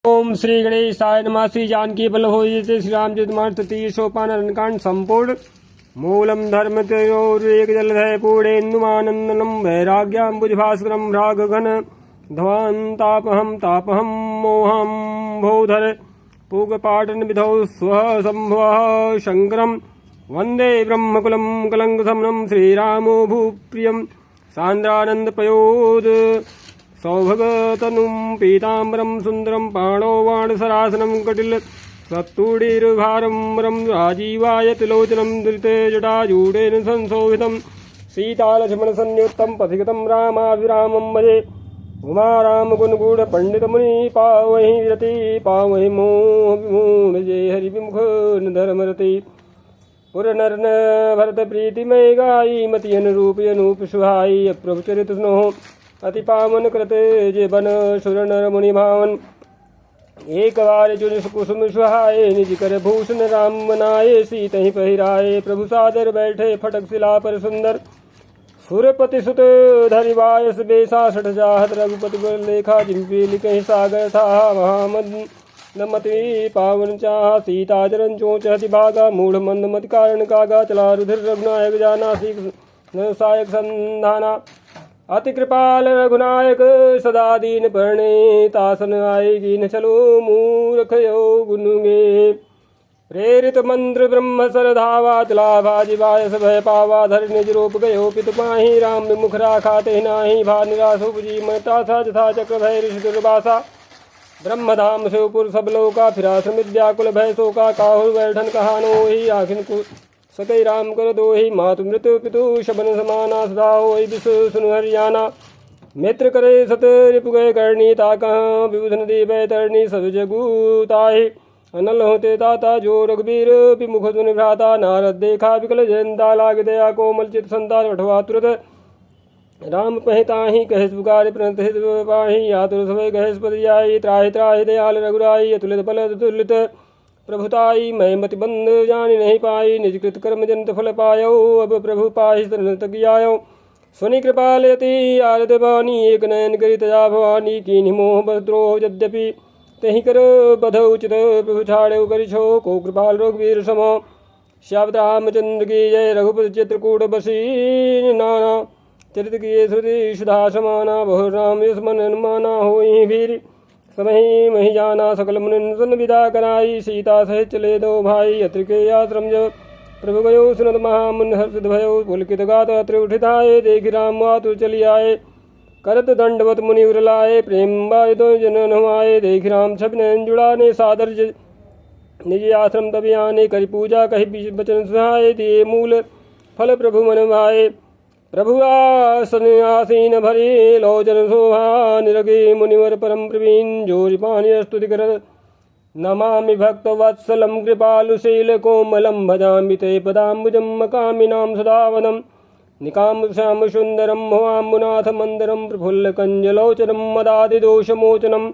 ओम श्री गणेशाय नमः। श्री जानकी बल्लभोज श्री रामचरितमानस तृतीय सोपान अरण्यकांड संपूर्ण। मूलम धर्म तयोरेक जलधय पूर्णेन्दुमानंदनम वैराग्याम्बुजभास्करम रागघन ध्वान्तापहम मोहम भोधर पूगपाटन विधौ स्वः संभवः शंकरम वंदे ब्रह्मकुलम कलंकशमनम श्रीरामो भूप्रियम सान्द्रानंदपयोद सौभगतनुं पीताम्बरं सुन्दरं पाणौ वाणसरासनं कटिल सत्तूढीर्भारं राजीवायतिलोचनं धृते जटाजूडेन संशोभितं सीतालक्ष्मणसंयुक्तं पथिगतं रामाभिरामं भजे उमारामगुणगूढपण्डितमुनि पावहि रति पावहि मोहविमूढजे हरिविमुख धर्मरति पुरनर्न भरत प्रीतिमय गायी मति अनुरूप अनूप सुहाई प्रभुचरित स्नोह अति पावन कृते जे बन सुर नर मुनि भावन एक बार चुन कुसुम सुहाए निज कर भूषण राम बनाए सीतहि पहिराए प्रभु सादर बैठे फटक शिला पर सुंदर सुरपति सुत धरिवायस बेसा सठ जाहत रघुपति बर लेखा जिम्पी लिखे सागर था महामद नमति पावन चाह सीता जरन चोच हति भागा मूढ़ मंद मत कारण कागा चला रुधिर रघुनायक जाना सीख सायक संधाना अति कृपाल रघुनायक सदा दीन परणे तासन आएगी न चलो मूर्ख यो गुनुगे प्रेरित मंत्र ब्रह्म सर धावा चलाभा जिवायस भय पावा धर निज रूप गयो पितु पाही राम विमुख राखा ते नाही भा निराश उपजी मता था जथा चक्र भय ऋषि दुर्वासा ब्रह्मधाम शिवपुर सब लोका फिराश्रमित व्याकुल भय शोका काहुर बैठन कहानो ही आखिन सकई राम कर दो ही मातु मृत्यु पितु शबन समाना सदा हो विश्व सुनु हरियाणा मित्र करे सत रिपु गए करणी ताका विबुधन दी बैतरणी सब जगूताहि अनल होते ताता जो रघुबीर विमुख सुनि भ्राता नारद देखा विकल जयंता लाग दया कोमल चित संतान अठवा तुरत राम पहिताहि कहेस पुकार प्रणत हित पाहि आतुर समय कहेस पदियाई त्राहि त्राहि दयाल रघुराई अतुलित बल अतुलित प्रभुताई मैं मति बंद जानी नहीं पाई निजकृत कर्म जनित फल पायो अब प्रभु पाहि तगियायो स्वनि कृपालयति आरद वाणी एक नयन करी तजा भवानी कीन्हि मोह बद्रोह यद्यपि तहि कर बध उचित प्रभु छाड़े करिछो को कृपाल रघुवीर सम श्यावत रामचंद्र की जय रघुपति चित्रकूट बसी नाना चरित किए श्रुति सुधा समाना बहु राम यस मन माना होई वीर समय मही जाना सकल मुनिन विदा कराई सीता सहित चले दो भाई अत्रिके आश्रम जब प्रभु गयो सुनत महामुन हर्षित भयो पुलकित गात अत्र उठिताए देखि राम आतुर चली आए करत दंडवत मुनि उरलाए प्रेम बाय दो जनन हुआए देखि राम छब नयन जुड़ाने सादर निज आश्रम तब आने करि पूजा कहि बचन सुहाए दिए मूल फल प्रभु मन भाए प्रभु आसन आसीन भरी लोचन शोभा निरगे मुनिवर परम प्रवीण जोरि पानी स्तुति कर नमामि भक्त वत्सलम कृपालुशील कोमलम भजामि ते पदाम्बुजम कामिनां सदावनम निकाम श्याम सुंदरम भवाम्बुनाथ मंदरम प्रफुल्ल कंजलोचनम मदादि दोषमोचनम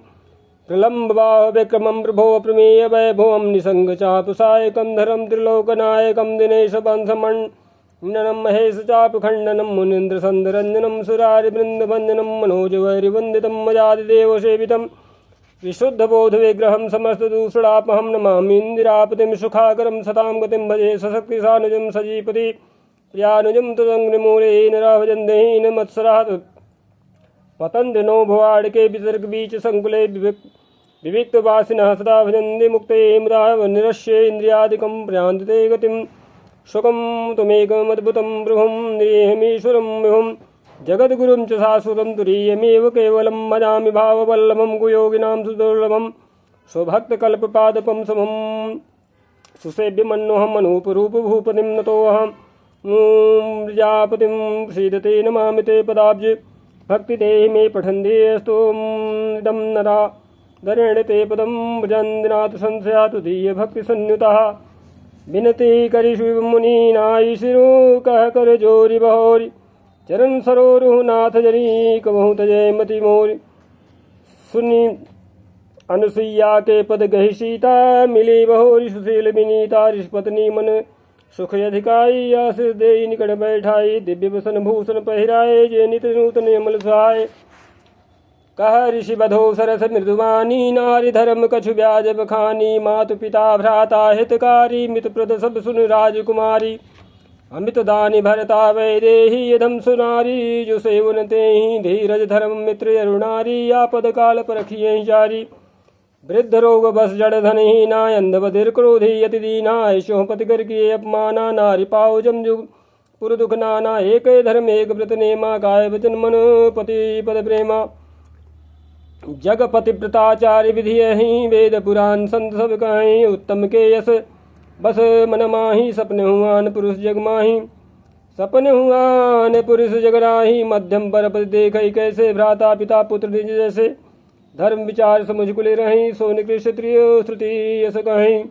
प्रलम्ब बाह विक्रमं प्रभो प्रमेय वैभवम निसंग चापसायकम धरम त्रिलोकनायकम दिनेश वंशमण ननम महेश चाप खंडनम मुनीन्द्र संदरंजनम सुरारि वृंदवंदनम मनोज वैरिवंदितम मजादिदेव सेवितम विशुद्ध बोध विग्रहम समस्त दूषणापहम नमामि इंदिरापतिम सुखाकरम सताम गतिम भजे सशक्ति सानुजम सजीपति प्रियानुजम तदंग्रिमूलेन राभजन्देहीन मत्सरात् पतन्ति नो भुवाड़के विसर्ग बीच संकुले विविक्त वासिनः सदा भजन्ति मुक्ते मुदा निरश्ये इंद्रियादिकं प्रयान्ति गतिम सुखम तुमेकमद्भुतं प्रभुं निरीहमीश्वरं विभुं जगद्गुरुं च शाश्वतं तुरीयमेव केवलं भजामि भाववल्लभं कुयोगिनां सुदुर्लभं स्वभक्तकल्पपादपं समं सुसेव्यमन्योऽहम् अनूपरूपभूपतिं नतोऽहं प्रजापतिं श्रीदते नमामि ते पदाब्ज भक्तिदेहि मे पठन्ति अस्तु इदं नरा धरेण ते पदं भजन्दिनाथ संशयातु दीयभक्तिसंयुतः विनती करि शिव मुनि नाई सिरु कह कर जोरी बहोरी चरण सरोरु नाथ जरी कबहु तजय मति मोरी सुनी अनुसुईया के पद गहि सीता मिली बहोरी सुशील विनीता ऋषपत्नी मन सुख अधिकाई आशीष दे निकट बैठाई दिव्य वसन भूषण पहिराए जे नित नूतन अमल सहाय कह ऋषि बधो सरस मृदुवानी नारी धर्म कछु ब्याज बखानी मातु पिता भ्राता हितकारी मित प्रद सब सुन राजकुमारी अमित दानी भरता वैदेही यदम सुनारी जो सेवन ते ही धीरज धर्म मित्र अरुणारी आपद काल परखिए जारी वृद्ध रोग बस जड़ धन ही नाय अंध बधिर क्रोधी यति दीना ऐशो पति कर किए अपमाना नारी पाओ जम जुग पुर दुख नाना एक धर्म एक व्रत नेमा काय वचन मन पति पद प्रेमा जगपति व्रताचार्य विधि ही वेद पुराण संत सब कहीं उत्तम के यस बस मन माही सपने हुआन पुरुष जग माही सपने हुआन पुरुष जग राही मध्यम पर पति देख कैसे भ्राता पिता पुत्र निज जैसे धर्म विचार समुझ कुले रही सो निकृष्ट त्रिय श्रुति यस कहीं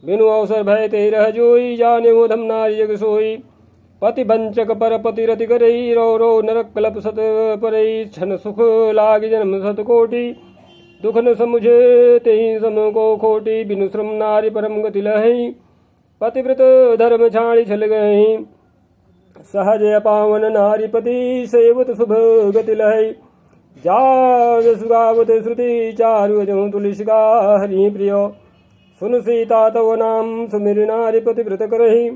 बिनु अवसर भय ते रह जोई जाने वो धम नारी जग सोई पति वंचक पर पति रति करई रो रो नरक कलप सत परई क्षण सुख लाग जन्म सत कोटि दुख न समुझे तेहि सम को खोटी बिनु श्रम नारी परम गति लहई पतिव्रत धर्म छाड़ी छल गई सहज पावन नारी पति सेवत शुभ गति लहई जाग सुगावत श्रुति चारु जो तुलसिका हरि प्रियो सुन सीता तव नाम सुमिर नारी पतिव्रत करही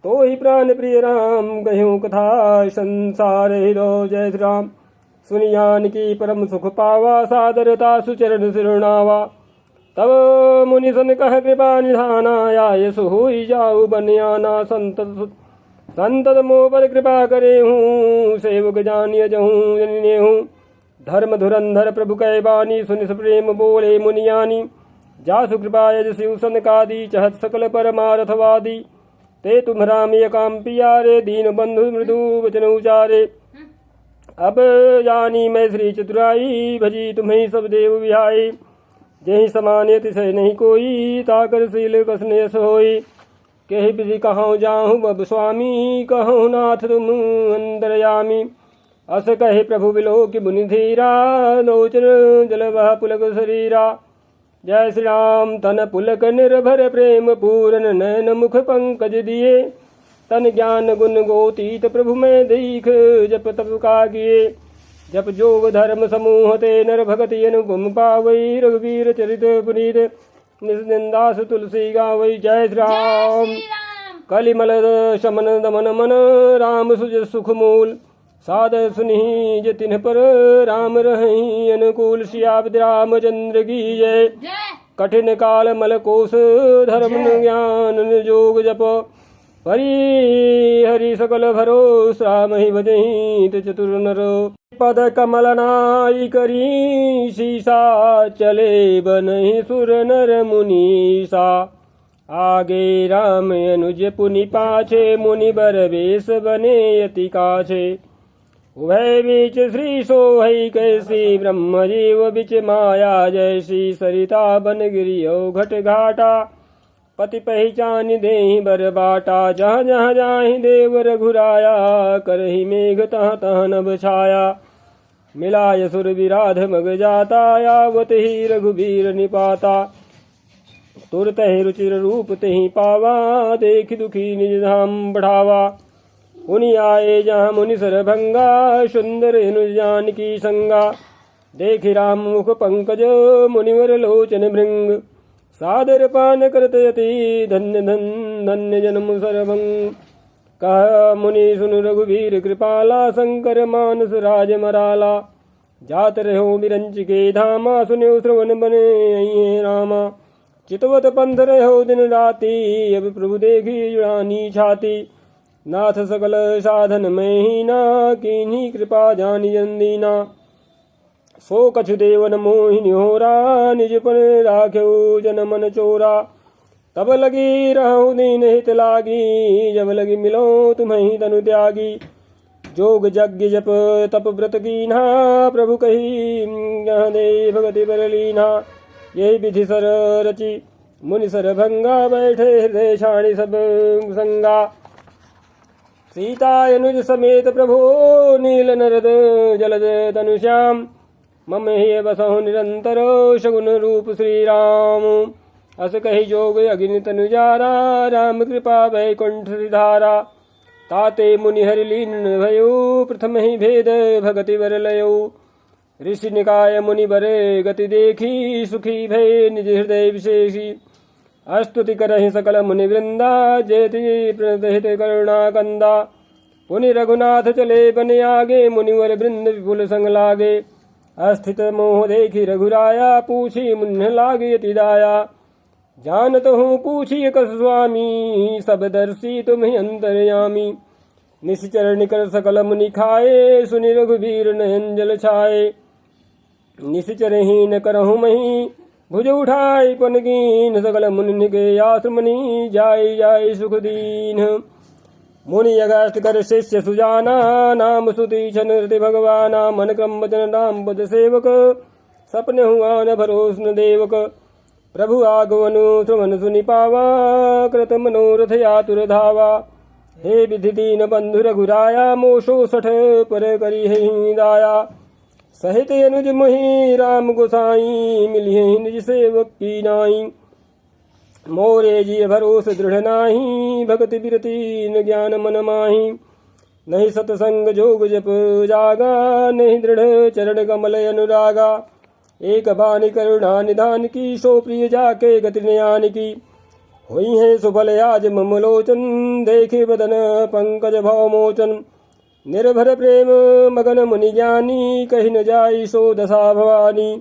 तो ही प्राण प्रिय राम कह्यूं कथा संसार हिरो जय श्री राम सुनियान की परम सुख पावा सादरता सुचरण सिरणावा तब मुनि सन कह कृपा निधाना आय सुहुई जाऊ बनियाना संतत मोह पर कृपा करे हूँ सेवक जानिय जहूँ जनिने हूँ धर्म धुरंधर प्रभु कै बानी सुनि प्रेम बोले मुनियानी जासु कृपा यज शिव सनकादि चहत सकल परमारथवादी ते तुम राम काम पियारे दीन बंधु मृदु वचन उचारे अब जानी मैं श्री चतुराई भजी तुम्हें सब देव विहाई जही समान तिसय नहीं कोई ताकर शील कसने सोई कही विधि कहूँ जाहूँ बब स्वामी कहूँ नाथ तुम अंतरयामी अस कहे प्रभु बिलो कि मुनि धीरा लोचन जल वह पुलक शरीरा जय श्री राम तन पुलक निर्भर प्रेम पूरन नयन मुख पंकज दिए तन ज्ञान गुण गोतीत प्रभु में दीख जप तप का किए जप जोग धर्म समूह ते नर भगति अनुगम पावई रघुवीर चरित पुनीत निस्निंदास तुलसी गावई जय श्री राम कलिमल शमन दमन मन राम सुज सुख मूल साद सुनि जतिन पर राम रही अनुकूल श्याब्द रामचंद्र की जय कठिन काल मल कोश धर्म ज्ञान जोग जप परि हरि सकल भरोस राम ही भजहि चतुर नर पद कमल नाई करी सीसा चले बनहि सुर नर मुनीसा आगे राम अनुज पुनि पाछे मुनि बर बेस बने यति काछे उभय बीच श्री सोहई कैसी ब्रह्म जीव बिच माया जैसी सरिता बन गिरियो घट घाटा पति पहचान देहि बर बाटा जहाँ जहाँ जाहि देव रघुराया करहि मेघ तह तह नभ छाया मिलाय सुर विराध मग जाता यावत ही रघुबीर निपाता तुरत ही रुचिर रूप तेहि पावा देख दुखी निज धाम बढ़ावा मुनि आए जहाँ मुनि सरभंगा सुंदर अनुजान की संगा देखि राम मुख पंकज मुनिवर लोचन भृंग सादर पान करत यति धन्य धन्य जन्म सरभंग कह मुनि सुन रघुवीर कृपाला शंकर मानस राज मराला जात रहो बिरंच के धामा सुनो श्रवण बने रामा चितवत पंथ रहो दिन राती अब प्रभु देखी जुड़ानी छाती नाथ सकल साधन में ही ना कीन्ही कृपा जानी जंदीना सो कछु देवन मोहिनी होरा निज पन राख्यो जन मन चोरा तब लगी रहूं दीन हित लागी जब लगी मिलो तुम्हें तनु त्यागी जोग यज्ञ जप तप व्रत कीन्हा प्रभु कही दे भगति बर लीना यही विधि सर रचि मुनि सर भंगा बैठे हृदय छाणी सब संगा सीता अनुज समेत प्रभु नील नरद जलद तनुश्याम मम हे बसहु निरंतर शगुन रूप श्री राम अस कही जोग अग्नि तनुजारा राम कृपा वैकुंठ धारा ताते मुनि हरि लीन भयो प्रथम ही भेद भगति वर लयो ऋषि निकाय मुनि बरे गति देखी सुखी भय निज हृदय विशेषी अस्तुति करहि सकल मुनि वृंदा जेति प्रदहित करुणा कंदा पुनि रघुनाथ चले बन आगे मुनिवर वृंद विपुल संग लागे अस्थित मोह देखी रघुराया पूछी मुन्न लागे अति दाया जानत हूँ पूछी कस स्वामी सब दर्शी तुम ही अंतर्यामी निश्चर निकर सकल मुनि खाए सुनि रघुवीर नयन जल छाए निश्चर ही न करहु मही भुज उठाई पन कीन सकल मुनि के आश्रमनि जाय जाय सुख दीन मुनि अगस्त कर शिष्य सुजाना नाम सुति छन हृदय भगवाना मन क्रम वचन राम पद सेवक सपने हुआ न भरोस न देवक प्रभु आगवनु श्रवण सुनि पावा कृत मनोरथ आतुर धावा हे विधि दीन बंधु रघुराया मोशो सठ पर करी ही दाया सहित अनुज मोहि राम गोसाई मिलिए निज सेवक की नाई मोरे जी भरोस दृढ़ नाही भक्ति बिरति न ज्ञान मन माही नहीं सतसंग जोग जप जागा नहीं दृढ़ चरण कमल अनुरागा एक बानी करुणा निधान की सो प्रिय जाके गति न्यान की हुई है सुफल आज ममलोचन देखे बदन पंकज भाव मोचन निर्भर प्रेम मगन मुनि ज्ञानी कही न जाई सो दशा भवानी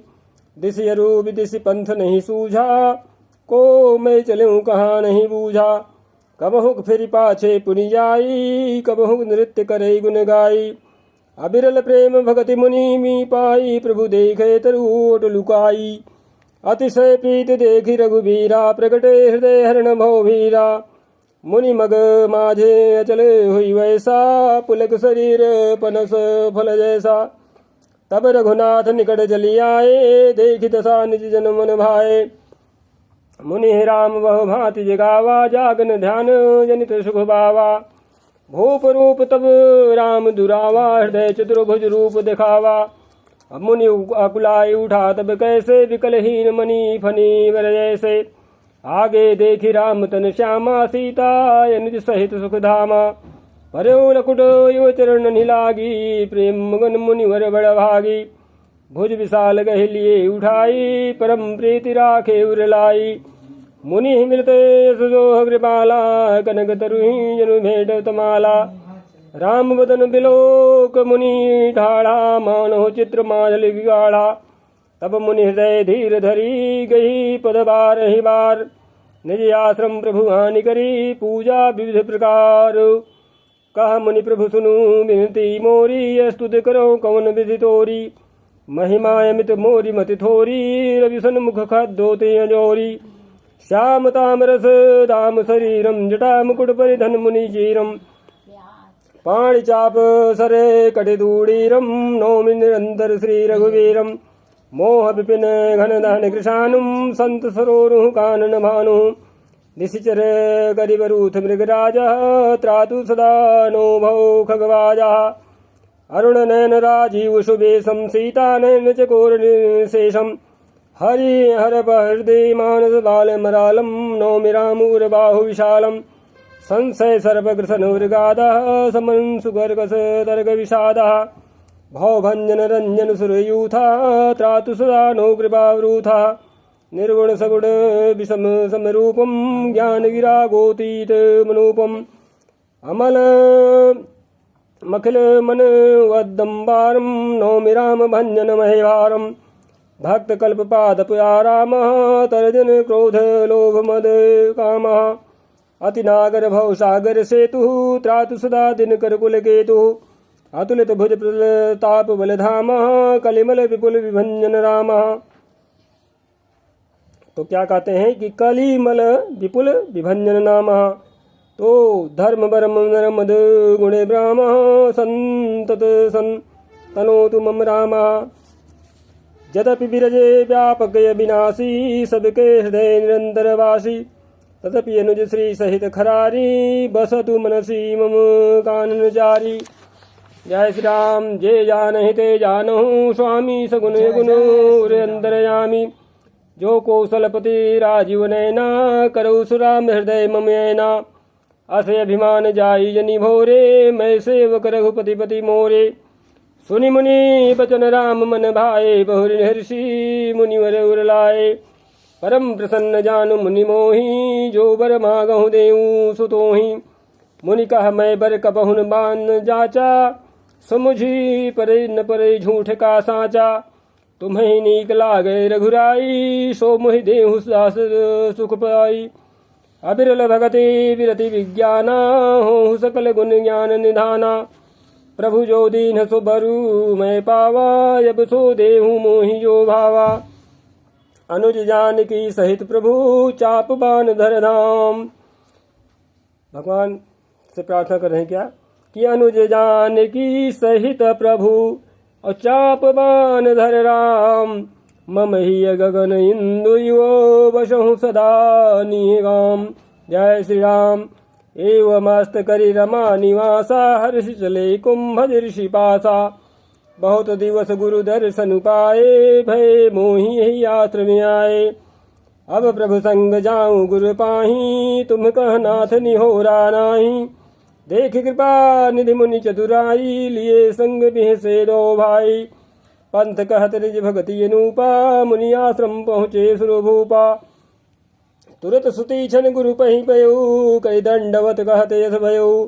दिश रूप दिश पंथ नहीं सूझा को मैं चलूं कहाँ नहीं बूझा कबहुक फिर पाछे पुनि जाई कबहुक नृत्य करे गुन गाई अबिरल प्रेम भगति मुनि मी पाई प्रभु देखे तरुओट लुकाई अतिशय प्रीत देखी रघुबीरा प्रगटे हृदय हरण भव भीरा मुनि मग माझे अचले हुई वैसा पुलक शरीर पनस फल जैसा तब रघुनाथ निकट चली आए देखी दशा निज जन मन भाए मुनि राम वह भांति जगावा जागन ध्यान जनित सुख बावा भूप रूप तब राम दुरावा हृदय चतुर्भुज रूप दिखावा अब मुनि अकुलाई उठा तब कैसे विकलहीन मणि फनी वर जैसे आगे देखी राम तन श्यामा सीता निज सहित सुख धामा पर्यो लकुट यो चरण निलागी प्रेम मगन मुनिवर बड़ भागी भुज विशाल गहलिए उठाई परम प्रीति राखे उर लाई मुनि मिलते सुजोह कृपाला कनक तरुही जनु भेट तमाला राम बदन बिलोक मुनि ठाड़ा मानो चित्र माजल गाढ़ा तब मुनि हृदय धीर धरी गई पद बार ही बार निज आश्रम प्रभु हानि करी पूजा विविध प्रकार कहा मुनि प्रभु सुनु विनती मोरी स्तुति करो कौन विधि तोरी महिमा अमित मोरी मति थोरी रवि सन्मुख खद्दोते अजोरी श्याम तामरस दाम शरीरम जटा मुकुट परिधन मुनि चीरम पाणि चाप सरे कटिदूड़ीरम नौमि निरंतर श्री रघुवीरम मोह विपिन घन दहन कृशानुम संत सरोरुह कानन भानु निशिचर गरिबरूथ मृगराज त्रातु सदा नो भौ खगवाजा अरुण नयन राजीव शुभेशम सीता नयन चकोर शेषम हरि हर हृदय मानस बाल मरालम नौमि रामूर बाहु विशालम संशय सर्वग्रसन मृगादा समन सुगर्गस तर्ग विषादा भवभंजन रंजन सुरयूथा त्रातु सदा नो कृपावरूथा निर्गुण सगुण विषम समरूपम ज्ञान विरागोतीत मनूपम अमल मखिल मन वदम्बारम नौमि राम भंजन महेवारम भक्त कल्प पाद पुयाराम तर्जन क्रोध लोभ मद काम अति नागर भव सागर सेतु त्रातु सदा दिन कर कुल केतु अतुलित भुज प्रताप बलधाम कलिमल विपुल विभंजन राम। तो क्या कहते हैं कि कलिमल विपुल विभंजन नाम तो धर्म बरम मद गुणे ब्राह्म संतत सन तनोतु मम राम यद्यपि विरजे व्यापक विनाशी सबके हृदय निरंतर वासी तदपि अनुज श्री सहित खरारी बसतु मनसी मम कानन जारी। जय श्री राम जय जानहि ते जानहु स्वामी सगुण गुण अंतरयामी जो कौशलपति राजीव नैना करौ सुराम हृदय ममैना असे अभिमान जाई जनि भोरे मैं सेवक रघुपति पति मोरे सुनि मुनि बचन राम मन भाए, बहुरि हर्षि मुनिवर उर लाए। परम प्रसन्न जानु मुनि मोहि, जो बर मागहु देऊ सुतोहि। मुनि कह मैं बर कबहुन बान जाचा, समुझी परे न परे झूठ का साचा। तुम्हें नीक लागे रघुराई, सो मोहि देहु दास सुख पाई। अबिरल भगति विरति विज्ञाना, हो सकल गुण ज्ञान निधाना। प्रभु जो दीन सो बरु मैं पावा, जब सो देहु मोहि जो भावा। अनुज जानकी सहित प्रभु, चाप बान धर धाम। भगवान से प्रार्थना कर रहे हैं क्या कि अनुज जानकी सहित प्रभु, और चाप बान धर राम। मम ही गगन इंदु यो, बसहु सदा निगाम। जय श्री राम। एवं मस्त करि रमा निवासा, हर्ष चले कुंभ ऋषि पासा। बहुत दिवस गुरु दर्शन पाए, भय मोहि यही आश्रम आए। अब प्रभु संग जाऊं गुरु पाही, तुम कह नाथ निहोरा नाही। देख कृपा निधि मुनि चतुराई, लिए संग बिहसे दो भाई। पंथ कहत निज भगति अनूपा, मुनि आश्रम पहुँचे सुरभूपा। तुरत सुती छन गुरु पही पयऊ, कई दंडवत कहत यस भयऊ।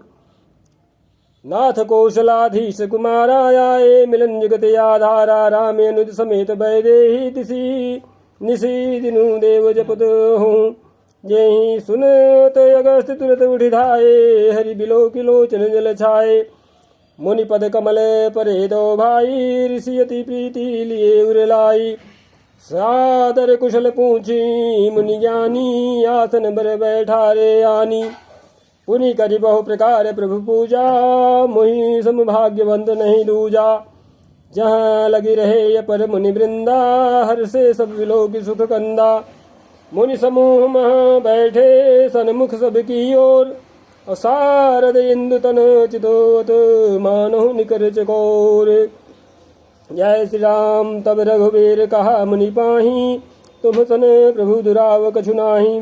नाथ कौशलाधीश कुमारा आए, मिलन जगत आधारा। राम अनुज समेत वैदेही, तिसी निसी दिनु देव जपत हूँ। जेहि सुनत अगस्त तुरत उठि धाये, हरि बिलो किलोचन जल छाए। मुनि पद कमल परे दो भाई, ऋषि अति प्रीति लिए उर लाई। सादर कुशल पूछी मुनि ज्ञानी, आसन बर बैठारे आनी। पुनि करि बहु प्रकार प्रभु पूजा, मोहि सम भाग्यवंत नहीं दूजा। जहाँ लगी रहे अपर मुनि वृंदा, हर से सब विलोक सुख कंदा। मुनि समूह मह बैठे सन्मुख सब की ओर, और सारद इंदु तन चितोत मानो निकर चकोर। जय श्री राम। तब रघुवीर कहा मुनि पाही, तुम सन प्रभु दुराव कछु नाही।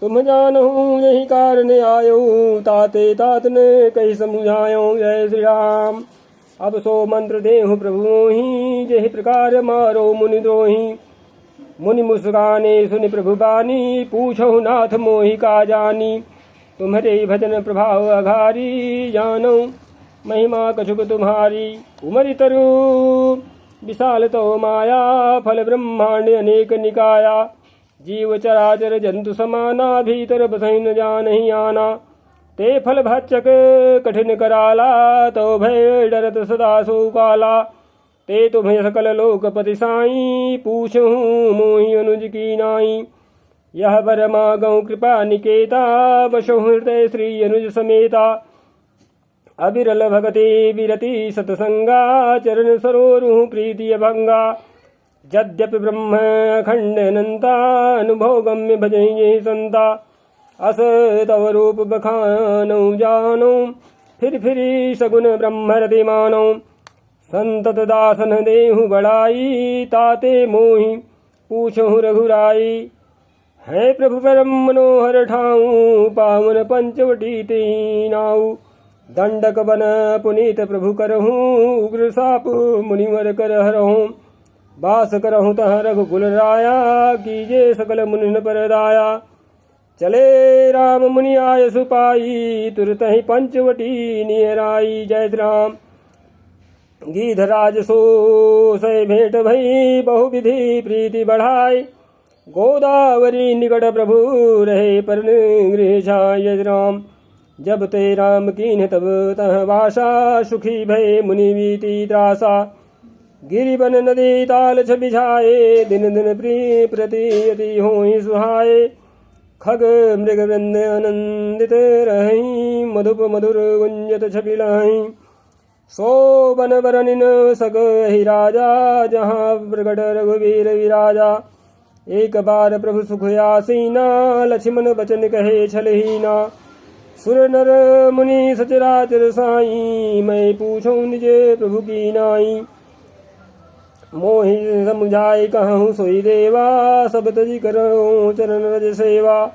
तुम जानहु यही कारण आयो, ताते तात ने कही समुझायो। जय श्री राम। अब सो मंत्र देहु प्रभु मोहि, जहि प्रकार मारो मुनि द्रोही। मुनि मुस्काने सुनि प्रभु बानी, पूछहु नाथ मोहि का जानी। तुम्हारे भजन प्रभाव अघारी, जानो महिमा कछुक तुम्हारी। उमरि तरु विशाल तो माया, फल ब्रह्मांड अनेक निकाया। जीव चराचर जंतु समाना, भीतर बसहि न जानहि आना। ते फल भक्षक कठिन कराला, तो भय डरत सदा सो काला। ते तुम्हें सकल लोकपति साई, पूछहूँ मोहि अनुज की नाई। यह बर मागहु कृपा निकेता, बसहु हृदय श्री अनुज समेता। अबिरल भगति विरति सतसंगा, चरण सरोरुह प्रीति अभंगा। यद्यपि ब्रह्म अखंड अनंता, अनुभव गम्य भजहि संता। अस तव रूप बखानौ जानो, फिर सगुन ब्रह्म रति मानो। संतत दासन देहु बड़ाई, ताते मोहि पूछहु रघुराई। है प्रभु परम मनोहर ठाऊं, पावन पंचवटी तेहि नाऊ। दंडक बन पुनीत प्रभु करहूँ, उग्र साप मुनिवर कर हरहूँ। बास करहूँ तह रघुकुल राया, कीजे सकल मुनि पर दाया। चले राम मुनि आय सुपाई, तुरत ही पंचवटी नियराई। जय श्री राम। गीधराज सो सै भेंट भई, बहुविधि प्रीति बढ़ाई। गोदावरी निकट प्रभु रहे, पर गृह छाय। जय श्री राम। जब ते राम कीन्ह तब तह वासा, सुखी भय मुनि बीती त्रासा। गिरिवन नदी ताल बिछाए, दिन दिन प्रिय प्रति अति होहि सुहाए। खग मृग वृंद आनंदित रहि, मधुप मधुर गुंजत छबिलाहि। सो बन बरनिन सक ही राजा, जहाँ प्रगट रघुवीर विराजा। एक बार प्रभु सुख आसीना, लक्ष्मण बचन कहे छलहीना। सुर नर मुनि सचराचर साई, मैं पूछूं निजे प्रभु की नाई। मोहि समुझाई कहूँ सोई देवा, सब तजी करूँ चरण रज सेवा।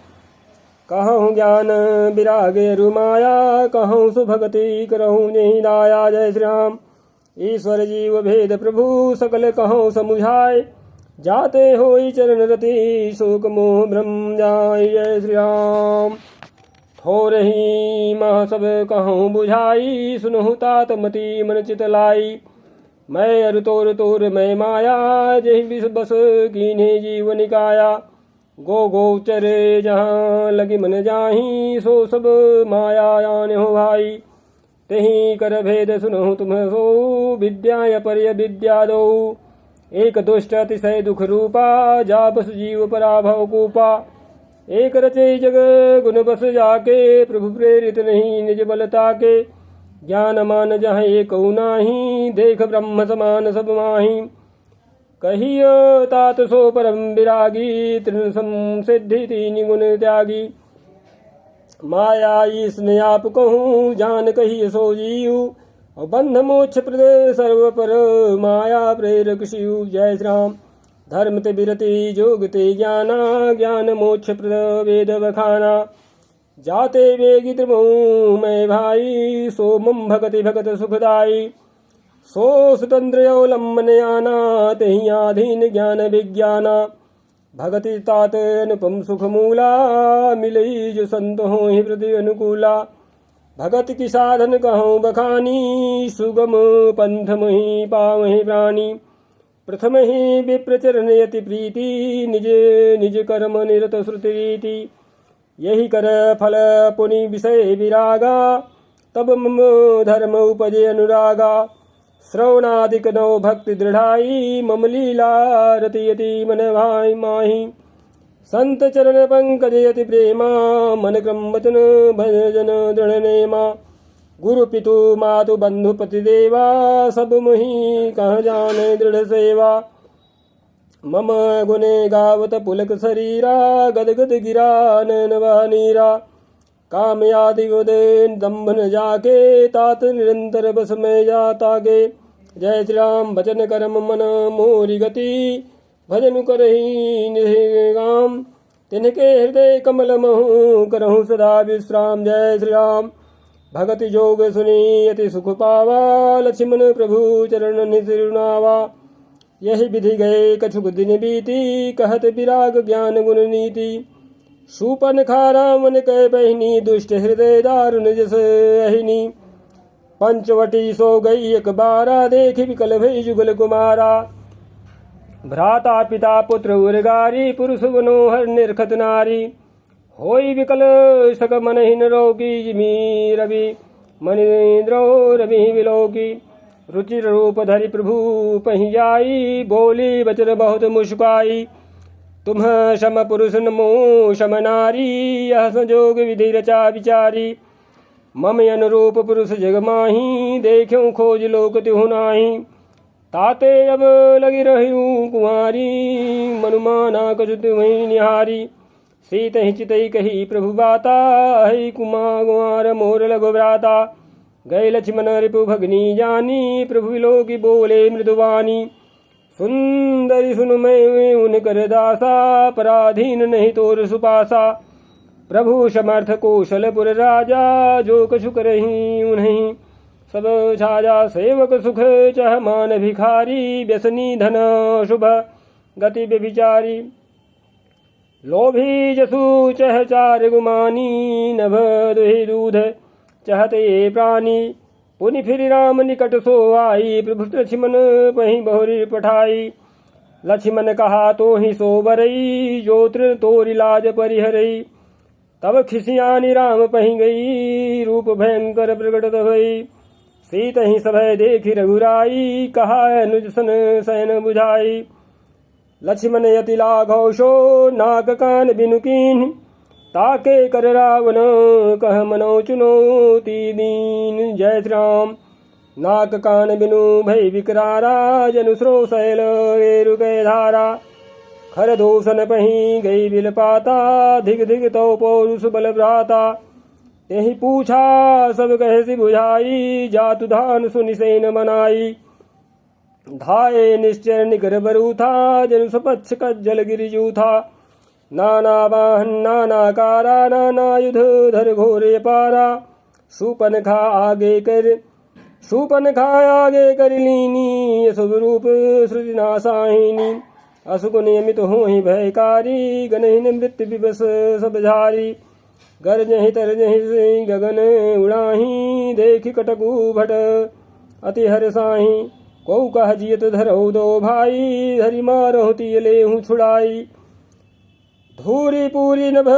कहूँ ज्ञान विराग रुमाया, कहूँ सुभगति करहूँ जहि दाया। जय श्री राम। ईश्वर जीव भेद प्रभु सकल कहो समुझाए। जाते होई चरण रति शोक मोह भ्रम जाय। जय श्री राम। थोरही मह सब कहूँ बुझाई, सुनहु तात मति मन चित लाई। मैं अरु तोर तोर मैं माया, जहि विष बस कीन्हे जीव निकाया। गो गोचरे जहाँ लगी मन जाही, सो सब माया आने हो भाई। तेहि कर भेद सुनहु तुम सो, विद्या पर्य विद्या दो। एक दुष्ट अतिशय दुख रूपा, जा बस जीव पराभव कूपा। एक रचे जग गुण बस जाके, प्रभु प्रेरित नहीं निज बलता के। ज्ञान मान जहाँ एक नाही, देख ब्रह्म समान सब माही। कहियो तात सो परम विरागी, तृण संसिद्धि तीन गुण त्यागी। माया ईसने आप कहूँ, जान कहिए सो जीव। और बंध मोक्ष प्रद सर्व पर, माया प्रेरक शिव। जय श्री राम। धर्म ते विरति जोग ते ज्ञाना, ज्ञान मोक्ष प्रद वेद बखाना। जाते वेगी त्रिमऊ मैं भाई, सो मम भगति भगत सुखदाई। सो स्वतंत्र अवलंबन आना, तेहि आधीन ज्ञान विज्ञाना। भगति तात अनुपम सुख मूला, मिलई जो संत हो ही प्रति अनुकूला। भगत की साधन कहूँ बखानी, सुगम पंथ मुहि पावहि प्राणी। प्रथम ही विप्रचरण यति प्रीति, निज निज कर्म निरत श्रुति रीति। यही कर फल पुनि विषय विरागा, तब मम धर्म उपजे अनुरागा। श्रवणादिक नौ भक्ति दृढ़ाई, मम लीला रतियति मन भाई माही। संत चरण पंकज यति प्रेमा, मन क्रम वचन भजन दृढ़ नेमा। गुरु पितु मातु बंधु पति देवा, सब मुहि कह जाने दृढ़ सेवा। मम गुने गावत पुलक शरीरा, गदगद गिरा नैन वह नीरा। काम आदि उदयन दम्भन जाके, तात निरंतर बस में जाता गे। जय श्री राम। वचन कर्म मन मोरी गति, भजन करहि निगाम। तिनके हृदय कमल महु, करहु सदा विश्राम। जय श्री राम। भगति जोग सुनी अति सुख पावा, लक्ष्मण प्रभु चरण निसिरुनावा। यही विधि गए कछुक दिन बीती, कहत विराग ज्ञान गुण नीति। शूपन खारा मन कह बहिनी, दुष्ट हृदय दारुण जस अहिनी। पंचवटी सो गई एक बारा, देखि विकल भई जुगल कुमारा। भ्राता पिता पुत्र उर्गारी, पुरुष मनोहर निरखत नारी। होई विकल सक मनहीन रोगी, जिमी रवि मनीन्द्रो रवि विलोकी। रुचिर रूप धरि प्रभु पहि जाई, बोली वचन बहुत मुस्काई। तुम सम पुरुष नमो सम नारी, यह संजोग विधि रचा विचारी। मम अनुरूप पुरुष जग माही, देख्यो खोज लोक तिहु नाही। ताते अब लगी रहूं कुंवारी, मनुमाना कछु तुम्हि निहारी। सीत ही चितई कही प्रभु बाता, हई कुमार मोर लघु भ्राता। गए लक्ष्मण रिपु भगनी जानी, प्रभु विलोकी बोले मृदुवानी। सुंदरी सुन मैं उन कर दासा, पराधीन नहीं तोर सुपासा। प्रभु समर्थ कौशलपुर राजा, जो कछु करही उन्हीं सब छाजा। सेवक सुख चह मान भिखारी, व्यसनी धन शुभ गति व्यभिचारी। लोभी जसु चह चार गुमानी, नभ दुहि दूध चहते प्राणी। पुनि फिर राम निकट सो आई, प्रभु लक्ष्मण पहि बहुरी पठाई। लक्ष्मण कहा तो ही सो बरई, जो तृण तोरि लाज परिहरई। तब खिसियानी राम पहि गई, रूप भयंकर प्रकटत भई। सीत ही सभय देखी रघुराई, कहा अनुज सन सैन बुझाई। लक्ष्मण यति लाघव सो, नाक कान बिनु कीन्ह। ताके कर रावण कह मनो चुनौती दीन। जय श्री राम। नाक कान बिनु भय विकरारा, जनु स्रो शैल रेरु गए धारा। खर दूषण पही गई बिल पाता, धिग धिग तो पौरुष बल भ्राता। यही पूछा सब कहे बुझाई, जातु धान सुनि सेन मनाई। धाये निश्चय निकर बरू था, जनु सपक्ष कज्जल गिरिजू था। नाना वाहन नाना कारा, नाना युध धर घोरे पारा। शूपन खा आगे कर शूपन खायागे कर लीनी अशुभ रूप श्रुति नासाहिनी असुक नियमित हो ही भयकारी गनहीन मृत्यु विवश सब झारी गरजहि तरजहि गगन उड़ाही देखि कटकु भट अति हरसाही कौ कह जियत धरऊ दो भाई धरि मारहु तिय लेहु छुड़ाई धूरी पूरी नभ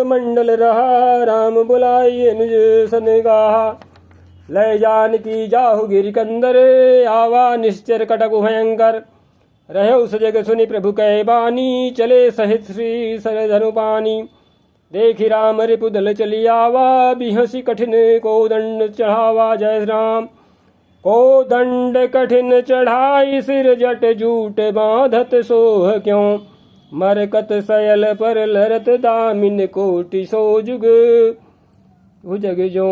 मंडल रहा राम बुलाई अनुज सन गाहा लय जान की जाहु गिरिकंदर आवा निश्चर कटकु भयंकर रहे सजग सुनि प्रभु कै बानी चले सहित श्री सर धनु पानी देखि राम रिपुदल चली आवा बिहसी कठिन को दंड चढ़ावा जय राम को दंड कठिन चढ़ाई सिर जट जूट बांधत सोह क्यों मरकत सयल पर लरत दामिन कोटि सो जुग भुजग जो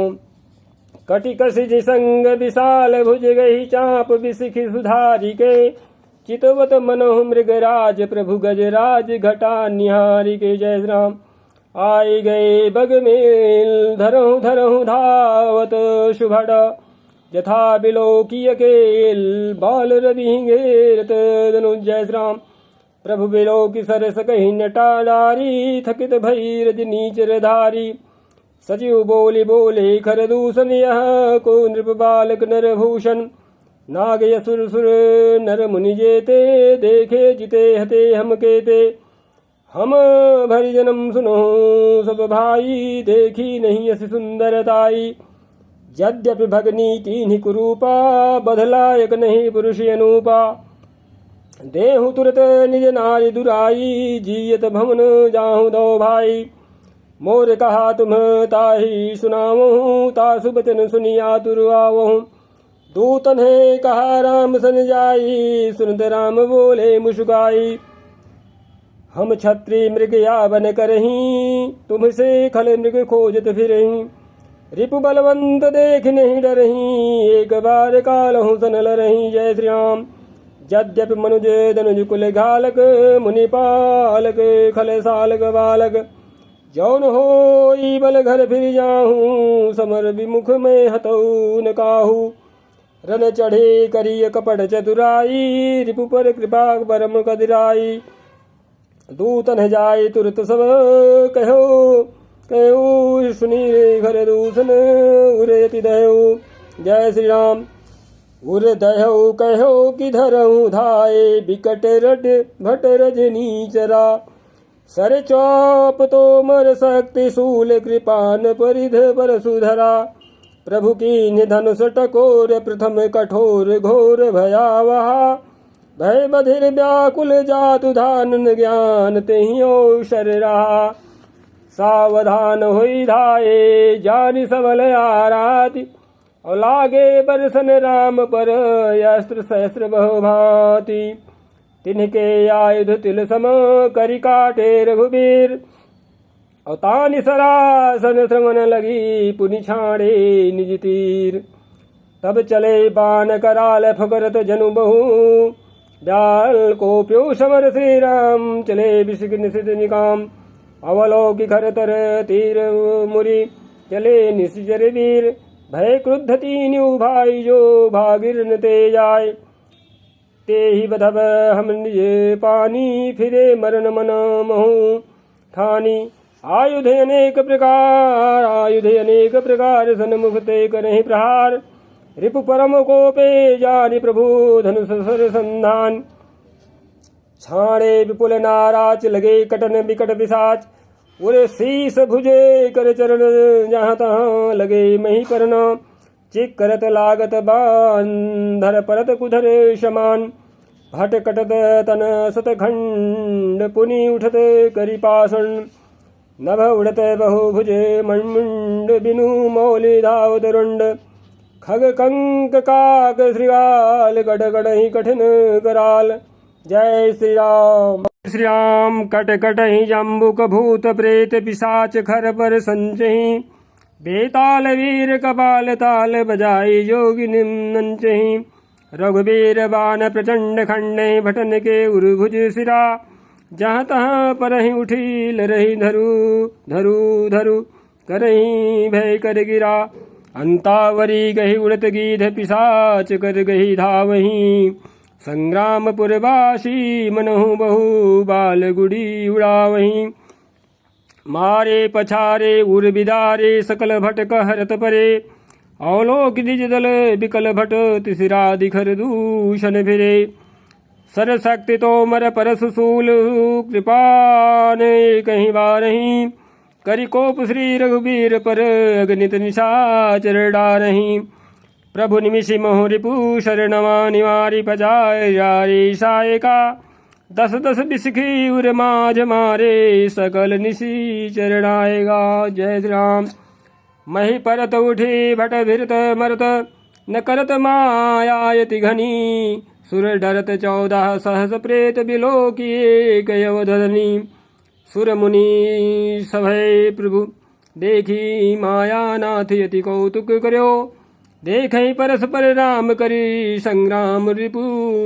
कटि कसिज संग विशाल भुज गही चाप बिसिखि सुधारी के चितवत मनोह मृगराज प्रभु गजराज घटा निहारी के जय राम आई गए बग मेल धरहु धरहु धावत शुभड़ यथा बिलोकीय केल बाल रवि घेरत धनु जय राम प्रभु बिलोकी सरस कही नटा डारी थकित भई रजनी चरधारी सचिव बोले बोले खर दूषण यह को नृप बालक नर भूषण नाग यसुर सुर नर मुनि जेते देखे जिते हते हम केते हम भरि जन्म सुनो सब भाई देखी नहीं अस सुंदरताई यद्यपि भगनी तीन्ही कुरूपा बधलायक नहीं पुरुष अनूपा देहु तुरत निज नारी दुराई जियत भवन जाहु दो भाई मोर कहा तुम ताही सुनावहूँ तासु बचन सुनिया तुरवावहूँ दूतन है कहा राम सन जाई सुनत राम बोले मुस्काई हम छत्री मृग यावन करही तुमसे खल मृग खोजत फिरही रिपु बलवंत देख नहीं डरही एक बार कालहु सन लरही जय श्री राम यद्यपि मनुज धनुज कुल घालक मुनि पालक खल सालक बालक जौन हो बल घर फिर जाहूँ समर विमुख में हतऊ न काहू रन चढ़े करिय कपट चतुराई रिपु पर कृपा परम कदिराई दूतन जाय तुरत सब कहो कहो सुनी रे घर दूषण उरेति दयो जय श्री राम उर दयो कहो कि धरहु धाये बिकट रट भट रजनी चरा सर चौप तो मर शक्ति शूल कृपान परिध पर सुधरा प्रभु की निधनुष टकोर प्रथम कठोर घोर भयावह भय बधिर व्याकुल जातु धान ज्ञान तेहियो शर रहा सावधान होई धाये जानि सबल आराति और लागे बरसन राम पर अस्त्र सहस्त्र बहुभांति तिनके आयुध तिल सम करि काटे रघुबीर और तानि सरासन श्रवण लगी पुनि छाड़े निज तीर तब चले बाण कराल फकरत जनु बहु डाल को प्यो समर श्री राम चले विषिक निषिध निकाम अवलोकि खर तर तीर मुरी चले निशिचर वीर भय क्रुद्ध तीन्यु भाई जो भागिर न ते जाय ते ही बधब हम निज पानी फिरे मरण मन महु ठानी आयुध अनेक प्रकार सन्मुख ते करहि प्रहार रिपु परम कोपे जानि प्रभु धनुष सर संधान छाड़े विपुल नाराच लगे कटन विकट पिशाच उरे शीस भुजे कर चरण जहाँ तहाँ लगे मही करन चिक करत लागत बांधर परत कुधर समान भट कटत तन सतखंड पुनि उठत करि पाषण नभ उड़त बहुभुजे मण्मुण्ड बिनु मौलि धावत रुण्ड खग कंक काक श्रृगाल गढ़ गढ़हि कठिन कराल जय श्री राम। श्री राम कट कटहि जम्बुक भूत प्रेत पिशाच खर पर संचहि बेताल वीर कपाल ताल बजाई जोगी निम्नंचहि रघुवीर बाण प्रचंड खंडे भटन के उर्भुज सिरा जहाँ तहाँ परहि उठी लरहि धरु धरु धरु करहि भय कर गिरा अंतावरी गही उड़त गीध पिशाच कर गही धावहीं। संग्रामपुरवासी मनहु बहु बाल गुड़ी उड़ावहीं। मारे पछारे उर बिदारे सकल भट कहरत परे। अवलोक निज दल बिकल भट तिसरा दिखर दूषण फिरे। सरशक्ति तोमर परशुशूल कृपान कहीं बारहीं। करि कोप श्री रघुबीर पर अगणित निशाचर डारहीं। प्रभु निमिषि मोह रिपु शरणवा निवारि पजाय जारी सायका। दस दस बिसखी उर माझ मारे सकल निशी चरणाएगा। जय श्री राम। मही परत उठी भट भिरत मरत न करत मायायति घनी। सुर डरत 14 सहस प्रेत बिलो किए कयवधनी। सुर मुनि सभय प्रभु देखी माया नाथ यति कौतुक कर्यो। देखई परस्पर राम करी संग्राम रिपु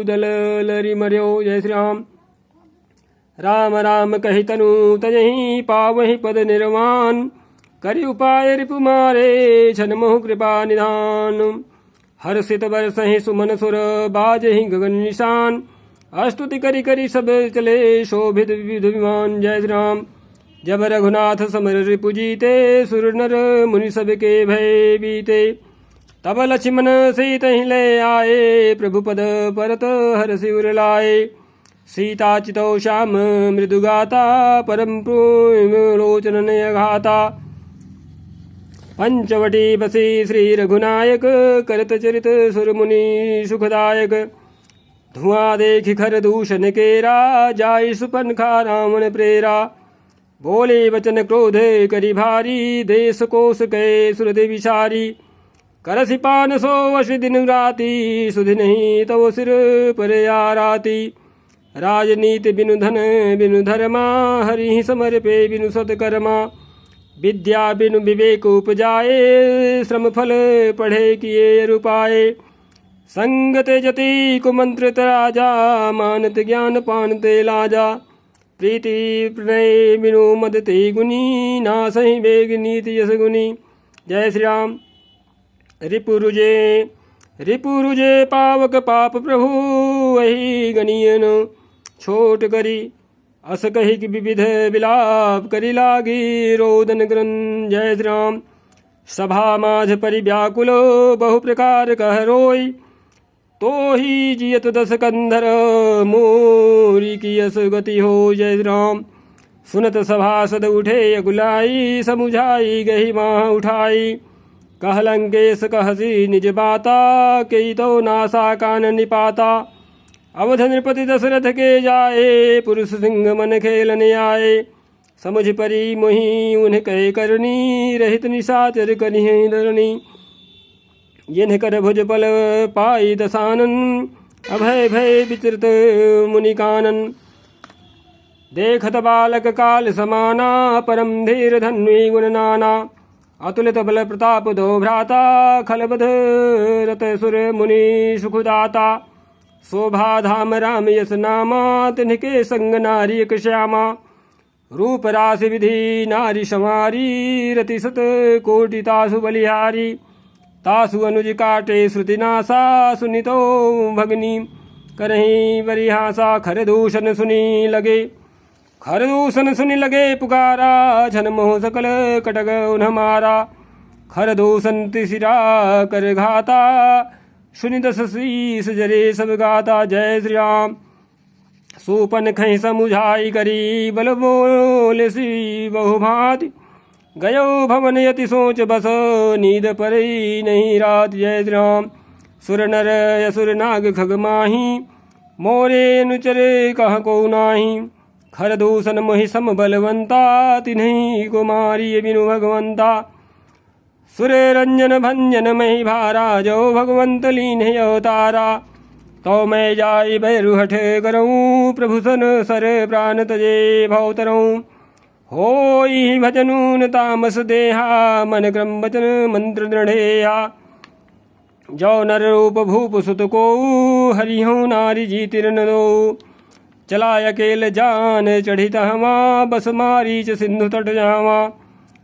दल लरि मर्यो। जय श्री राम। राम राम कहि तनु तजहि पावहि पद निर्वाण। करि उपाय रिपु मारे छन मोह कृपा निधान। हर्षित बरसहि सुमन सुर बाजहि गगन निशान। स्तुति करि करि सब चले शोभित विविध विमान। जय श्री राम। जब रघुनाथ समर रिपु जीते सुर नर मुनि सब के भय बीते। तब लक्ष्मण सीतहि ले आए प्रभु पद परत हरषि उर लाए। सीता चितौ श्याम मृदुगाता परम लोचन नयघाता। पंचवटी बसी श्री रघुनायक करत चरित सुर मुनि सुखदायक। धुआं देखि खर दूषण केरा जाय सुपनखा रावण प्रेरा। बोले वचन क्रोध करि भारी देश कोश कै सुरदि विचारी। करसि पान सो वश दिन राति सुधि नहीं तव सिर पर आराती। राजनीति बिनु धन बिनु धर्मा हरि समर पे बिनु सत्कर्मा। विद्या बिनु विवेक उपजाए श्रम फल पढ़े किए रुपाए। संगत जति कुमंत्रित राजा मानत ज्ञान पानते लाजा। प्रीति प्रणय बिनु मदते गुनी नासहि वेग नीति यस गुनी। जय श्री राम। रिपुरुजे पावक पाप प्रभु वही गनियन। छोट करी अस कही कि विविध विलाप करी लागी रोदन ग्रन। जय श्री राम। सभा माझ परि व्याकुलो बहु प्रकार कह रोई। तो ही जियत 10 कंधर मोरी की यस गति हो। जय श्री राम। सुनत सभासद उठे अगुलाई समुझाई गही माह उठाई। कह लंकेश कहसी निज बाता कई तो नासा कान निपाता। अवध नृपति दशरथ के जाए पुरुष सिंह मन खेलने आए। समझ परी मोहि उन्हें कह करनी रहित निशाचर करिहि धरणी। जिन्ह कर भुज बल पाई दसानन अभय भय विचृत मुनि कानन। देखत बालक काल समाना परम धीर धन्वी गुण नाना। अतुलित बल प्रताप दो भ्राता खलबध रत सुर मुनि सुखदाता। शोभा धाम राम यस नामा तिनके संग नारी एक श्यामा। रूप राशि विधि नारी समारी रति सत कोटि तासु बलिहारी। तासु अनुज काटे श्रुति नासा सुनितो भगनी करही बरिहासा। खरदूषण सुनी लगे खरदूषण सुनि लगे पुकारा। छन मोह सकल कटक उन्ह मारा। खरदूषण तिसिरा कर घाता सुनि 10 शीस जरे सब गाता। जय श्री राम। सूपन खै समुझाई करी बल बोले सी बहु भांति। गयो भवन यति सोच बस नींद परी नहीं रात। जय श्री राम। सुर नर असुर नाग खग माही मोरे अनुचरे कह को नाही। खरदूषण मोहि सम बलवंता तिन्हि को मारिय बिनु भगवंता। सुर रंजन भंजन मही भारा जो भगवंत लीन अवतारा। तो मैं जाई भैरु हठ करऊँ प्रभु सन सर प्राण तजे भवतरऊँ। होई भजनून तामस देहा मन क्रम वचन मंत्र दृढ़ेया। जो नर रूप भूप सुत को हरिहु नारी जीतिर न दो। चला अकेल जान चढ़ित हवा बस मारीच सिंधु तट जावा।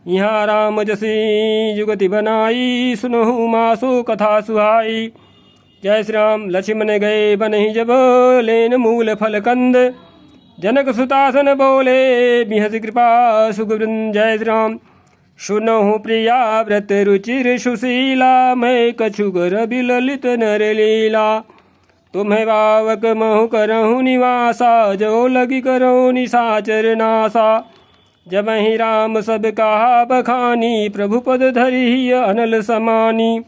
यहाँ राम जसी जुगति बनाई, सुनहु मासो कथा सुहाई। जय श्री राम। लक्ष्मण गए बनहि जब, लेन मूल फल कंद। जनक सुतासन बोले, बिहस कृपा सुखवृंद। जय श्री राम। सुनहु प्रिया व्रत रुचिर सुशीला, मैं कछुकर बिललित नर लीला। तुम्हें बावक महु करहु निवासा, जो लगी करहु निशाचर नासा। जब ही राम सब कहा बखानी, प्रभु पद धरि अनल समानी।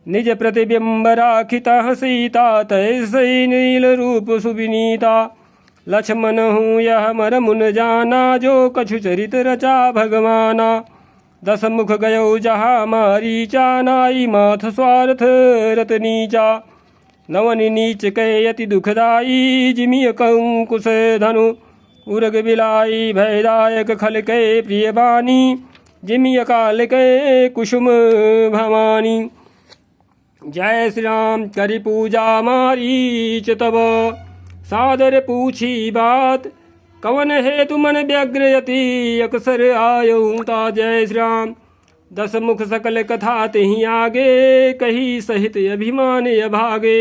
निज प्रतिबिंब राखिता सीता, तैसई नील रूप सुविनीता। लक्ष्मण हूँ यह मर मुन जाना, जो कछु चरित रचा भगवाना। 10 मुख गयो जहाँ मारीचा, नाई माथ स्वार्थ रत नीचा। नवनि नीच कै अति दुखदाई, जिमिय कंकुश धनु उरग बिलाई। भयदायक खल कै प्रिय बानी, जिमिय काल कै कुसुम भवानी। जय श्री राम। करि पूजा मारीच तब, सादर पूछी बात। कवन हेतु मन व्यग्र यति, अक्सर आयऊ ता। जय श्री राम। 10 मुख सकल कथा तिहि आगे, कही सहित अभिमान अभागे।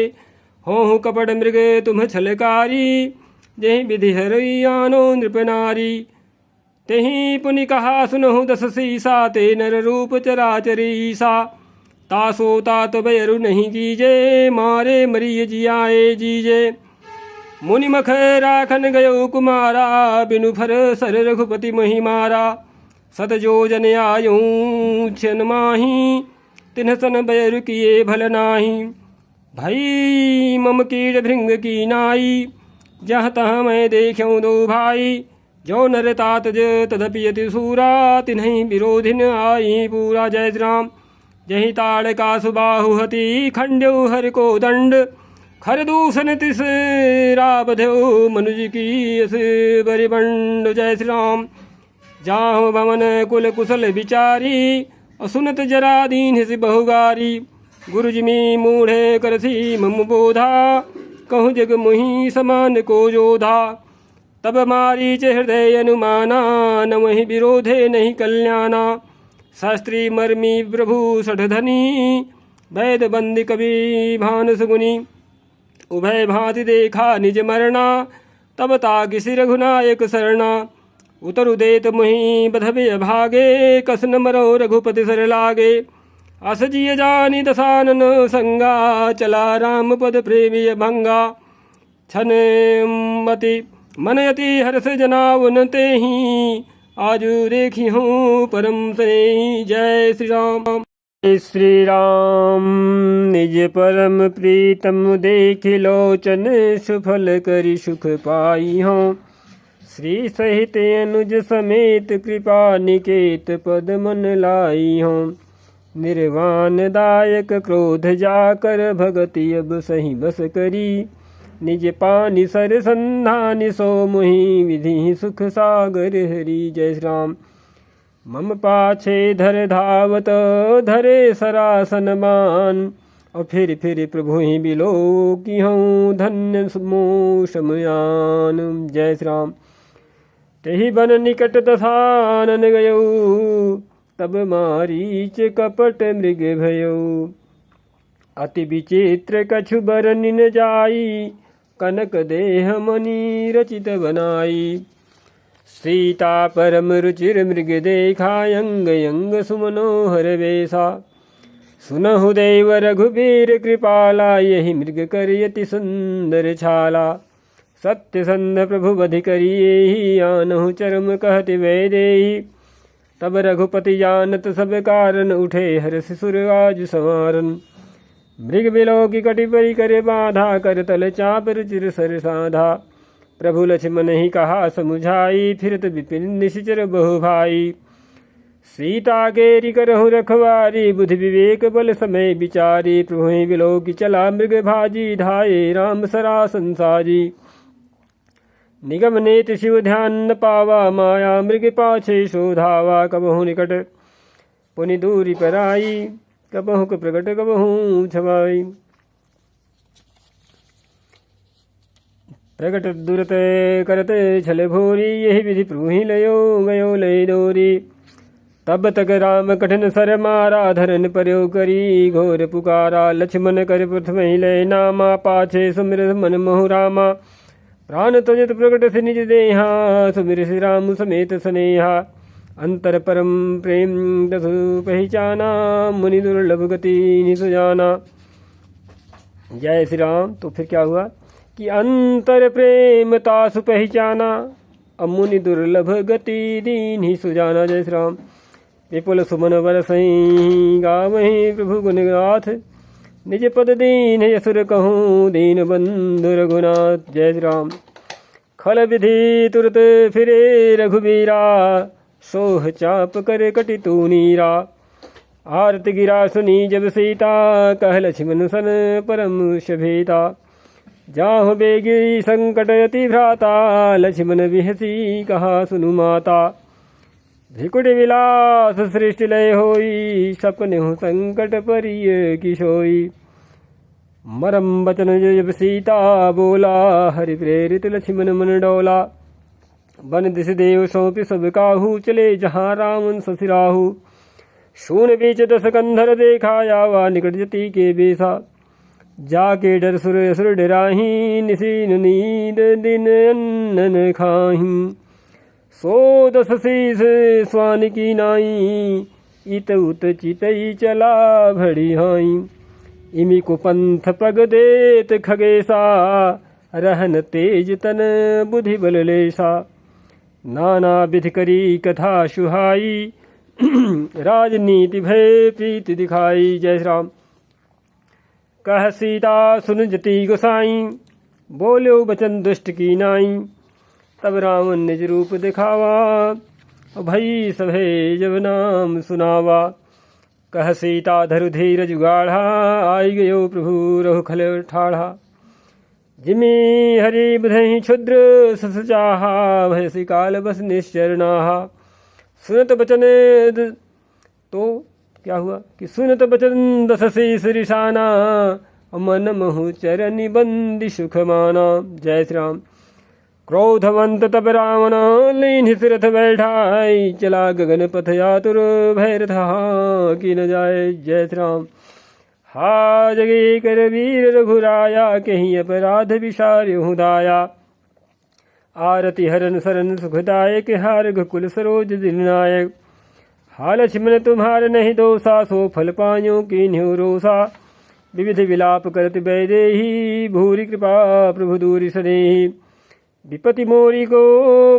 होहु कपट मृग तुम छलकारी, जहि विधि हरि आनो नृप नारी। तेहि पुनि कहा सुनहु 10 सीसा, ते नर रूप चराचरीसा। तासो तात बैरु नहीं कीजे, मारे मरिय जियाए जीजे। मुनि मख राखन गयो कुमारा, बिनु फर सर रघुपति महि मारा। 7 जोजन आयूं छन माही, तिन्ह सन बैरु किए भल नाही। भई मम कीड़ भृंग की नाई, जहाँ तहाँ मैं देख्यूं दो भाई। जो नर तात तदपि यति सूरा, तिन्हि विरोधिन आई पूरा। जय श्री राम। जहि ताड़ का सुबाहु हति, खंड्यो हर को दंड। खर दूषण तिस राबध्यो, मनुज की अस बरिबंड। जय श्री राम। जाहु भवन कुल कुशल विचारी, असुनत जरा दीन सि बहुगारी। गुरु जिमि मूढ़े करसी मम बोधा, कहूँ जग मुहि समान को जोधा। तब मारीच हृदय अनुमाना, न वही विरोधे नहीं कल्याणा। शास्त्री मर्मी प्रभु षठधनी, वैद बंदी कवि भानस गुनी। उभय भांति देखा निज मरना, तब ताकि सिर रघुनायक शरणा। उतरु देत मुहि बधबे भागे, कसन मरो रघुपति सर लागे। अस जिय जानी दसानन संगा, चला राम पद प्रेमी भंगा। छन मति मन यति हर्ष जनावन तेहि, आजु देखी हूँ परम से। जय श्री राम। जय श्री राम। निज परम प्रीतम देखि लोचन, सुफल करि सुख पाई हूँ। श्री सहित अनुज समेत, कृपा निकेत पद मन लाई हूँ। निर्वाण दायक क्रोध जाकर, भगति अब सही बस करी। निज पानि सर संधानि, सो मुहि विधि सुख सागर हरि। जय श्री राम। मम पाछे धर धावत, धरे सरासन मान। और फिर प्रभु ही बिलो की हूँ, धन्य समो शमयान। जय श्री राम। तेहि बन निकट दसानन गयो, तब मारीच कपट मृग भयो। अति विचित्र कछु बरनि न जाई, कनक देह मणि रचित बनाई। सीता परम रुचिर मृग देखा, अंग अंग सुमनोहर वेशा। सुनहु देव रघुबीर कृपाला, यही मृग करियति सुंदर छाला। सत्य संध प्रभु बधि करिए, आनहु चरम कहति वैदेही। तब रघुपति जानत सब कारण, उठे हर्ष सुर आज संवारन। मृग बिलो की कटि परि करे बाधा, कर तल चाप रुचिर सर साधा। प्रभु लक्ष्मण ही कहा समुझाई, फिरत विपिन निशिचर बहु भाई। सीता केरी करहु रखवारी, बुद्धि विवेक बल समय विचारी। प्रभु ही बिलो की चला मृग भाजी, धाये राम सरासन साजी। निगम नेत शिव ध्यान न पावा, माया मृग पाछे शोधावा। कबहु निकट पुनि दूरी पर आई, कबहु प्रकट कबहु छवाई। प्रकट दुरत करते छल भोरी, यही विधि प्रभु ही लयो गयो लय डोरी। तब तक राम कठिन सर मारा, धरन पर्यो करी घोर पुकारा। लक्ष्मण कर प्रथम ही लय नामा, पाछे सुमिर मन मोहु रामा। प्राण त्यजत प्रकट से निज देहा, सुमिर श्री राम समेत स्नेहा। अंतर परम प्रेम दसु पहचाना, मुनि दुर्लभ गति निसु जाना। जय श्री राम। तो फिर क्या हुआ कि अंतर प्रेम तासु पहचाना, मुनि दुर्लभ गति दीन ही सुजाना। जय श्री राम। विपुल सुमन बरसई गावहीं प्रभु गुण गाथ, निज पद दीन यसुर कहूँ दीन बंधु रघुनाथ। जय श्री राम। खल विधि तुरत फिरे रघुबीरा, सोह चाप कर कटि तू नीरा। आरत गिरा सुनी जब सीता, कह लक्ष्मण सन परम शभीता। जाहु बेगी संकट अति भ्राता, लक्ष्मण बिहसी कहा सुनु माता। भिकुट विलास सृष्टि लय होई, सपने संकट परिय किशोई। मरम बचन जब सीता बोला, हरि प्रेरित लक्ष्मण मन डोला। बन दिस देव सौंपि सब काहू, चले जहाँ राम ससिराहू। शून बीच दस कंधर देखा, यावा निकट जति के बेसा। जाके डर सुर असुर डराही, निसीन नींद दिन अन्न खाही। सो दस शीस स्वान की नाई, इत उत चितई चला भड़ी हाई। इमी को पंथ पग देत खगेसा, रहन तेज तन बुद्धि बल लेसा। नाना विधि करी कथा सुहाई, राजनीति भय प्रीति दिखाई। जय श्री राम। कह सीता सुन जति गोसाई, बोलो बचन दुष्ट की नाई। तब रावण निज रूप दिखावा, भई सभे जब नाम सुनावा। कह सीता धरु धीरज गाढ़ा, आई गयो प्रभु रघु खल ठाढ़ा। जिमि हरि बुधहि क्षुद्र सस चाहा, भयसि काल बस निश्चर नाहा। सुनत बचन तो क्या हुआ कि सुनत बचन दस शीस रिसाना, मन महु चरनि बंदी सुख माना। जय श्री राम। क्रोधवंत तब रावण, लीन सिरथ बैठाई। चला गगन पथ यातुर, भय रथा की न जाए। जय श्री राम। हा जगे कर वीर रघुराया, कहीं अपराध विसार्यु दाया। आरति हरन सरन सुखदायक, हार रघुकुल सरोज दिलनायक। हा लक्ष्मण तुम्हार नहीं दोषा, सो फल पायो कीन्ह्यो रोषा। विविध विलाप करत वैदेही, भूरि कृपा प्रभु दूरि सनेही। विपति मोरी को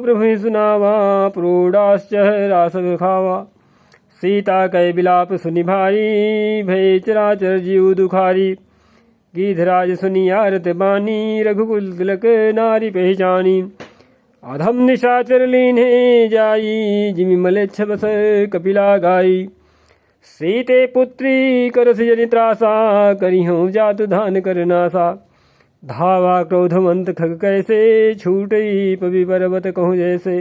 प्रभु सुनावा, प्रोडाश्च रासव खावा। सीता कै विलाप सुनि भारी, भय चराचर जीव दुखारी। गीधराज सुनि आरत बानी, रघुकुल तिलक नारी पहचानी। अधम निशाचर लीन्हे जाई, जिमि मलेच्छ बस कपिला गाई। सीते पुत्री करस जनि त्रासा, करिहूँ जातु धान कर नासा। धावा क्रोधवंत खग कैसे, छूटई पवि पर्वत कहूँ जैसे।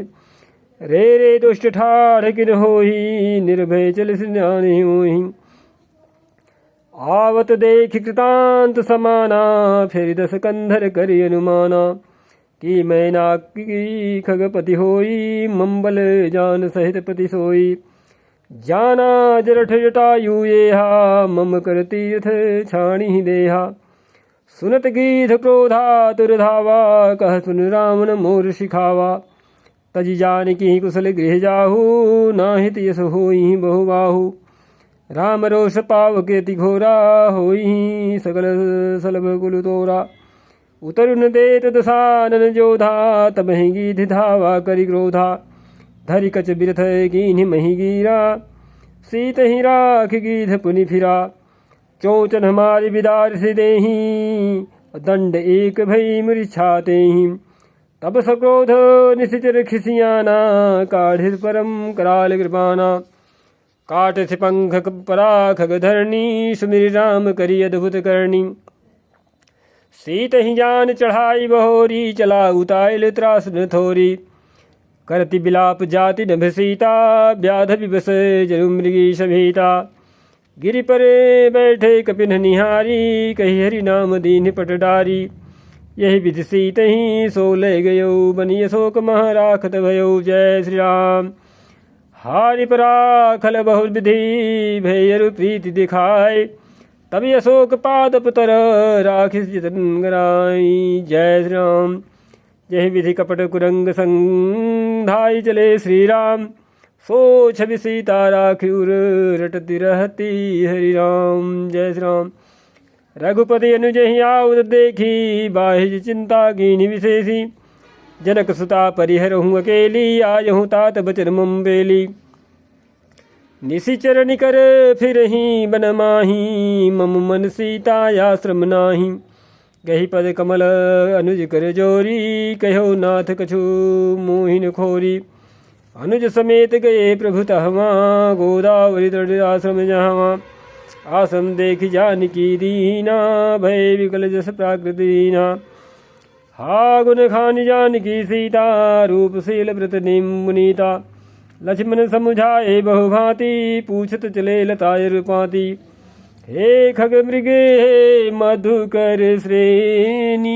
रे दुष्ट ठाढ़ किन होही, निर्भय चल सिनानि होही। आवत देख कृतांत समाना, फिर दस कंधर करि अनुमाना। कि मैना की खगपति होई, मंबल जान सहित पति सोई। जाना जरठ जटायु येहा, मम कर तीर्थ छाणी देहा। सुनत गीध क्रोधा तुरधावा, कह सुन रावण मोर सिखावा। तजि जानकी कुशल गृह जाहू, नाहित यस होई बहुबाहु। राम रोष पावक अति घोरा, होई सकल सलभ कुल तोरा। उतरुन देत दसानन जोधा, तब ही गीध धावा करि क्रोधा। धरि कच बिरथ कीन्हि मही गिरा, सीत ही राख गीध पुनि फिरा। चोचन हमारी बिदार से देही, दंड एक भई मूर्छातेहि। तब सक्रोध निशिचर खिसियाना, काढ़िर परम कराल कृपाना। काट से पंख पराख धरणी, सुमिर राम करी अद्भुत करणी। सीत ही जान चढ़ाई बहोरी, चला उताइल त्रास न थोरी। करति बिलाप जाति नभ सीता, व्याध विवश जरु मृगी सभीता। गिरि परे बैठे कपिन निहारी, कही हरि नाम दीन पट डारी। यही विधि सीत ही सो ले गयो, बनी अशोक मह राखत भयो। जय श्री राम। हारि पराखल बहु विधि भैरु प्रीति दिखाए। तभी अशोक पाद पुतर राखिस जतन गराई। जय श्री राम। जय विधि कपट कुरंग संधाई चले श्री राम। सो छवि सीता राखिउर रटती रहती हरि राम। जय श्री राम। रघुपति अनुजहि आउद देखी बाहिज चिंता कीनि विशेषी। जनक सुता परिहरहूँ अकेली आयहूँ तात बचन मुम्बेली। निशिचर निकर फिर ही बन माही मम मन सीतायाश्रम नाही। गही पद कमल अनुज कर जोरी कहो नाथ कछु मोहिन खोरी। अनुज समेत गए प्रभु तहवा गोदावरी तट आश्रम जहाँ। आश्रम देख जानकी दीना भय विकल जस प्राकृतिना। हा गुण खान जानकी सीता रूपशील व्रत निम मुनीता। लक्ष्मण समुझाए बहुभांति पूछत चले लताय रूपाती। हे खग मृगे हे मधुकर श्रेणी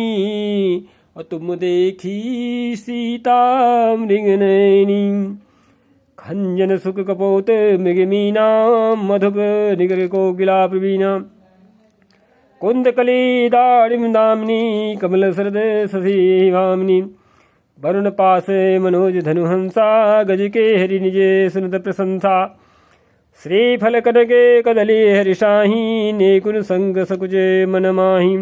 और तुम देखी सीता मृग नैनी। खंजन सुख कपोत मृग मीना मधुप निगर कोकिला प्रवीणा। कुंदकली दाड़िम दामिनी कमल सरद शशि भामिनी। वरुण पास मनोज धनुहंसा गज के हरि निजे सुनत प्रशंसा। श्रीफल कनके कदली हरिषाही नेकुन संग सकुचे मन माही।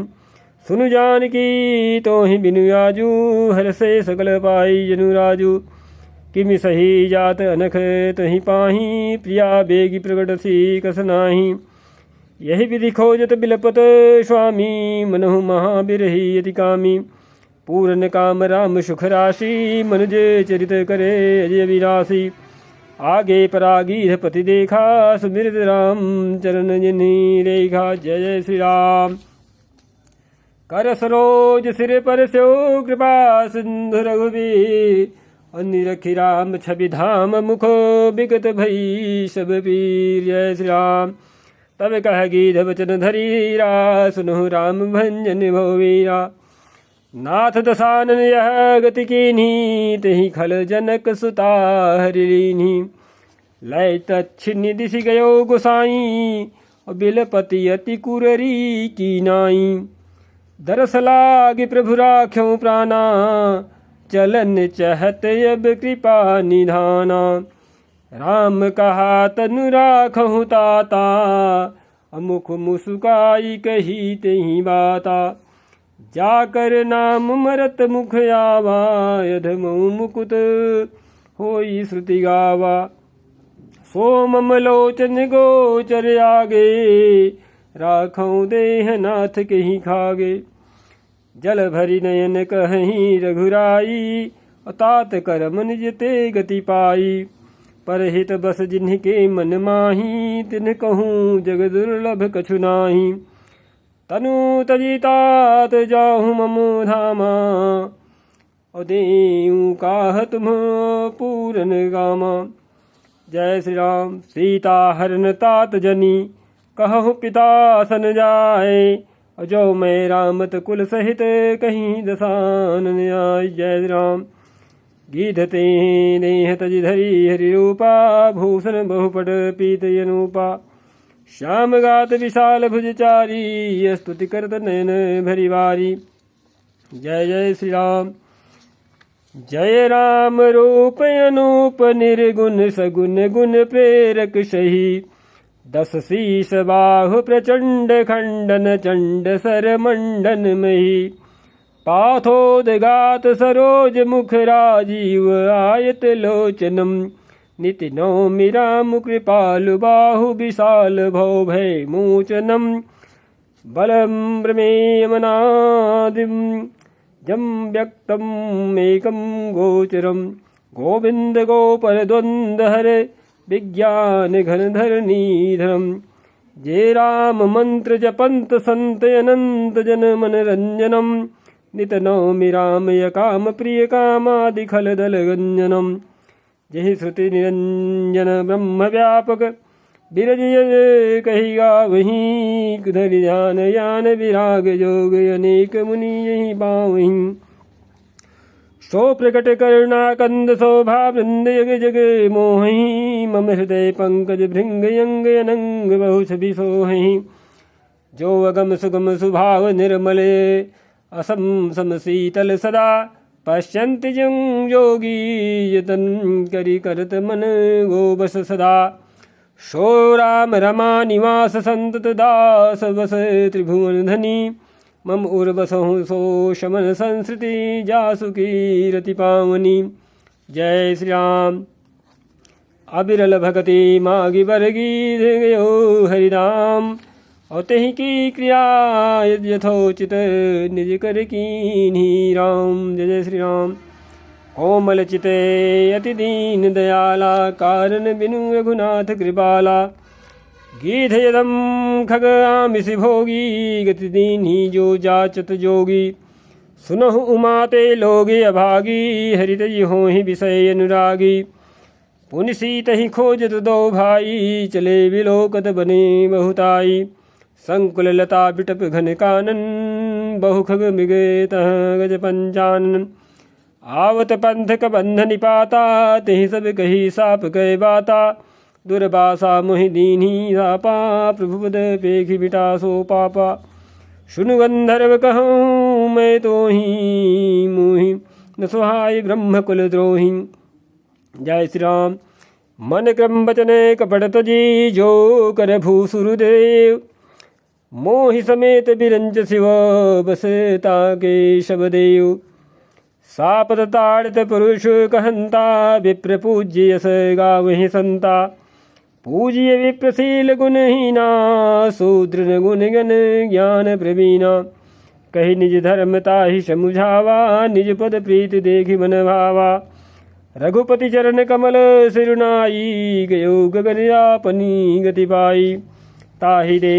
सुनु जानकी तोहि बिनु आजू हर से सकल पाई जनु राजू। किमि सही जात अनख तहि पाही प्रिया बेगी प्रगट सी कस नाही। यही विधि खोजत बिलपत स्वामी मनहु महाबिरही अति कामी। पूरन काम राम सुख राशि मनुज चरित करे अजय विरासी। आगे परागीध पति देखा सुमिरत राम चरण जिन्हि रेखा। जय जय श्री राम। कर सरोज सिर पर स्यो कृपा सिंधु रघुबीर। निरखि राम छवि धाम मुख बिगत भई सब पीर। जय श्री राम। तब कह गीध वचन धरीरा सुनो राम भंजन भोवीरा। नाथ दसानन यह गति कीन्ही तहि खल जनक सुता हरि लीन्ही। लय तच्छिन्नि दिशि गयो गोसाई बिलपति अति कुररी की नाई। दरस लागे प्रभु राख्यों प्राणा चलन चहत अब कृपा निधाना। राम कहा तनु राखहु ताता अमुख मुसुकाई कही तेहि बाता। जाकर नाम मरत मुख आवा यधमऊ मुकुत होई श्रुति गावा। सोमम लोचन गोचर आगे राखऊं देह नाथ कहीं खागे। जल भरी नयन कहीं रघुराई तात करम निज ते गति पाई। परहित बस जिन्हि मन माही तिन कहूँ जग दुर्लभ कछु नाही। तनु तजी तात जाहु ममु धामा देऊ काह तुम पूरन गामा। जय श्री राम। सीता हरन तात जनी कहु पिता सन जाए। जो मैं रामत कुल सहित कहीं दसानन आय। जय श्री राम। गीधते नेह तज धरी हरि रूपा भूषण बहुपट पीत अनूपा। श्याम गात विशाल भुजचारी स्तुति करत नयन भरी वारी। जय जय श्री राम। जय राम रूप अनूप निर्गुण सगुण गुण प्रेरक सही। 10 शीस बाहु प्रचंड खंडन चंड सर मंडन मही। पाथोदगात सरोज मुख राजीव आयत लोचनम। निति नौमि राम कृपालु बाहु विशाल भव भय मोचनम। बलम प्रमेयमनादिम जम व्यक्तम एकम गोचरम। गोविंद गोपर द्वंद हरे विज्ञान घन धरणीधरम। जय राम मंत्र जपंत संत अनंत जन मन रंजनम। नित नौमि राम यकाम प्रिय कामादि खल दल गंजनम। जहि श्रुति निरंजन ब्रह्म व्यापक बिरज कही गावहीं। धरि ध्यान यान विराग जोग अनेक मुनि यही पावहीं। सो प्रकट करुणा कंद शोभा वृंद जग जग मोहि मम हृदय पंकज भृंग यंग अनंग बहु छवि सोहि जो अगम सुगम सुभाव निर्मल असम सम शीतल सदा पश्यन्ति जं योगी यतन करि करत मन गो बस सदा सो राम रमा निवास संतत दास बस त्रिभुवन धनी मम उर्वसहु सो शमन संस्कृति जासु की रति पावनी। जय श्री राम। अबिरल भगति मागी बरगी गयो हरिराम और तेहि की क्रिया यथोचित निज कर कीन्ही राम। जय जय श्री राम। कोमल चिते अति दीन दयाला कारण बिनु रघुनाथ कृपाला गीध यदम खग आमिषि भोगी गति दीन्ही जो जाचत जोगी सुनहु उमाते लोगे अभागी हरित होहि विषय अनुरागी पुनि सीत ही खोजत दो भाई चले विलोकत बने बहुताई संकुल लता बिटप घन कानन बहु खग मृगे तह गज पंचानन आवत पंथ क बंध निपाता तेहि सब कही साप गए बाता दुर्बासा मोहि दीन्ही सापा प्रभु पद पेखि बिटा सो पापा सुनु गंधर्व कहूँ मैं तो ही मोहि न सुहाय ब्रह्म कुल द्रोही। जय श्री राम। मन क्रम बचने कपट तजी जो कर भूसुरदेव मोहि समेत बिरंज शिव बस ताके शबदेव सापत ताड़ित पुरुष कहंता विप्र पूज्य यस गावहि संता पूज्य विप्रशील गुणहीना शूद्र गुण गण ज्ञान प्रवीणा कही निज धर्मता ही समुझावा निज पद प्रीत देखि मन भावा रघुपति चरण कमल सिरुनाई गयो गगन आपनी गति पाई ताहि दे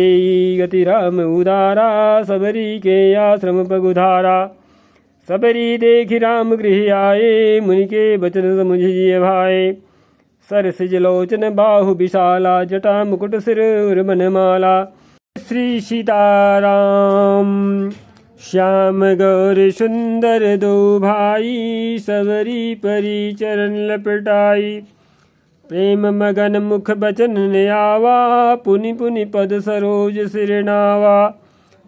गति राम उदारा सबरी के आश्रम पगुधारा सबरी देखि राम गृह आए मुनि के बचन समुझिए भाई सरसिज लोचन बाहु विशाला जटा मुकुट सिर मनमाला श्री सीताराम श्याम गौर सुंदर दो भाई सबरी परी चरण लपटाई प्रेम मगन मुख बचन ने आवा पुनि पुनि पद सरोज सिरनावा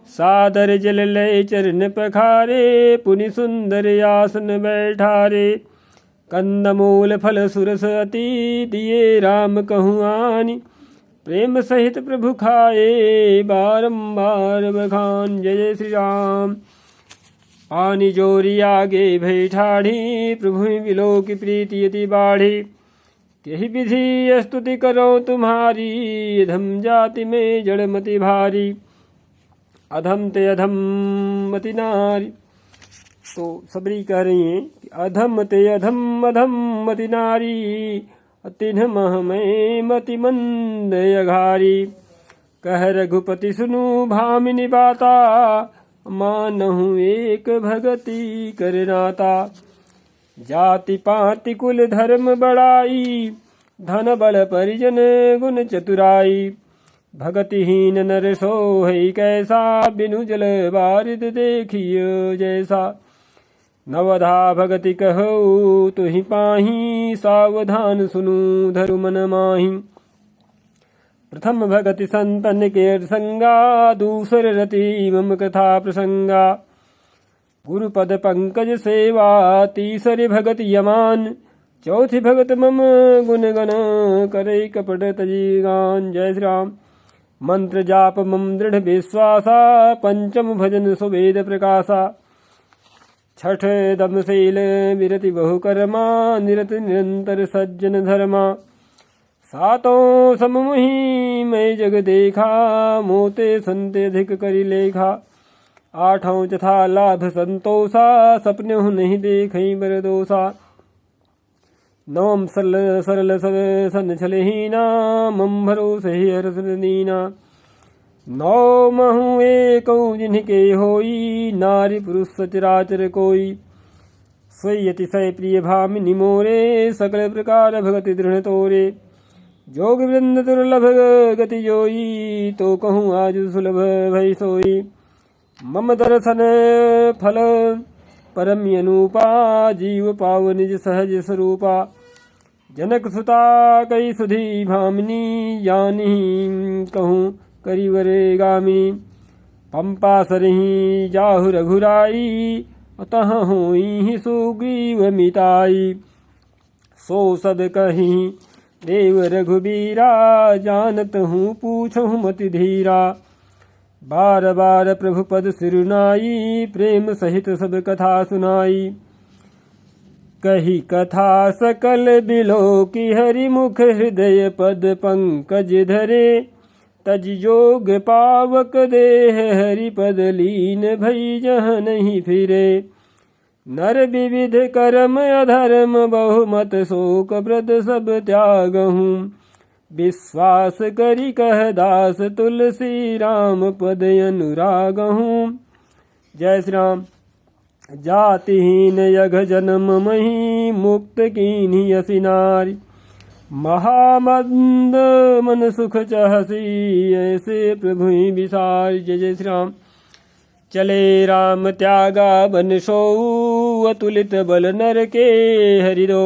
सादर जल लय चरण पखारे पुनि सुंदर आसन बैठारे कंदमूल फल सुरस अति दिए राम कहूँ आनी प्रेम सहित प्रभु खाए बारंबार बखान। जय जय श्री राम। पानी जोरी आगे भई ठाढ़ी प्रभु बिलो की प्रीति यति बाढ़ी यही विधि स्तुति करो तुम्हारी अधम जाति में जड़मति भारी अधम ते अधम मति नारी। तो सबरी कह रही हैं कि अधम ते अधम अधम मति नारी तिन्ह मह में मति मंद अघारी कह रघुपति सुनु भामिनी बाता मानहु एक भगति करनाता जाति पाति कुल धर्म बड़ाई धन बल परिजन गुण चतुराई भगतिहीन नर सोहै कैसा बिनु जल बारिद देखियो जैसा नवधा भगति कहो तुहि पाही सावधान सुनु धरु मन माही प्रथम भगति संतन के संगा दूसर रति मम कथा प्रसंगा गुरुपद पंकज सेवा तीसरी भगति यमान चौथी भगत मम गुण गण करे कपट तजी गान। जय श्री राम। मंत्र जाप मम दृढ़ विश्वासा पंचम भजन सुवेद प्रकाशा छठ दमशील विरति बहुकर्मा निरत निरंतर सज्जन धर्मा सातों सममुहि मैं जग देखा मोते संते अधिक करि लेखा आठों तथा लाभ संतोषा सपने नहीं देखई बर दोषा नवम सरल सरल सब सन छलहीना मम भरोसे हरस दीना नौ महु एक जिनके होई नारी पुरुष सचराचर कोई सोई अतिशय प्रिय भामिनी मोरे सकल प्रकार भगति दृढ़ तोरे जोग वृंद दुर्लभ गति जोई तो कहूँ आज सुलभ भई सोई मम दर्शन फल परम अनुपा जीव पाव निज सहज स्वरूपा। जनक सुता कई सुधी भामिनी जानी कहूँ करिवरे गामिनी। पंपा सरही जाहु रघुराई अतः होई सुग्रीव मिताई। सो सब कहीं देव रघुबीरा जानत हूँ पूछहु मति धीरा। बार बार प्रभु पद सिरुनाई प्रेम सहित सब कथा सुनाई। कही कथा सकल बिलो की हरि मुख हृदय पद पंकज धरे। तज जोग पावक देह हरि पद लीन भई जहाँ नहीं फिरे। नर विविध कर्म अधर्म बहुमत शोक व्रत सब त्यागहूँ। विश्वास करी कह दास तुलसी राम पद अनुरागहूँ। जय श्री राम। जातिहीन यघ जन्म मही मुक्त कीन्ही असी नारी। महामंद मन सुख चहसी ऐसे प्रभु विसार। जय जय श्री राम। चले राम त्यागा बन सोऊ अतुलित बल नर के हरिदो।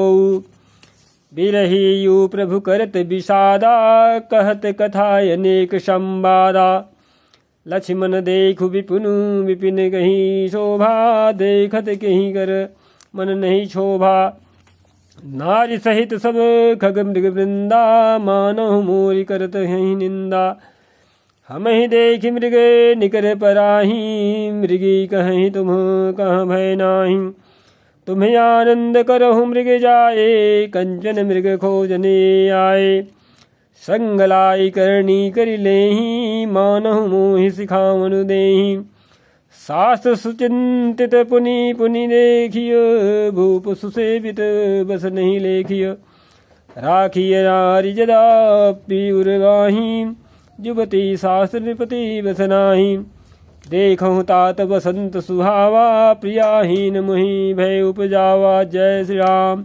बिरही यू प्रभु करत विषादा कहत कथा अनेक संवादा। लक्ष्मण देखु विपुनु विपिन कहीं शोभा देखत कहीं कर मन नहीं शोभा। नारी सहित सब खग मृग वृंदा मानहु मोरी करत हैं निंदा। हम ही देख मृग निकर पराही मृगी कहीं तुम कहाँ भय नाही। तुम्हें आनंद करहु मृग जाए कंचन मृग खोजने आए। संगलाई करणी कर लेही मानहु मोहि सिखावनु देही। शास्त्र सुचिंतित पुनि पुनि देखिय भूप सुसेवित बस नहीं लेखिय। राखिय नारी जदापि उर्वाही युवती शास्त्र नृपति बस नाही। देखहु तात बसंत सुहावा प्रियाहीन मुहि भय उपजावा। जय श्री राम।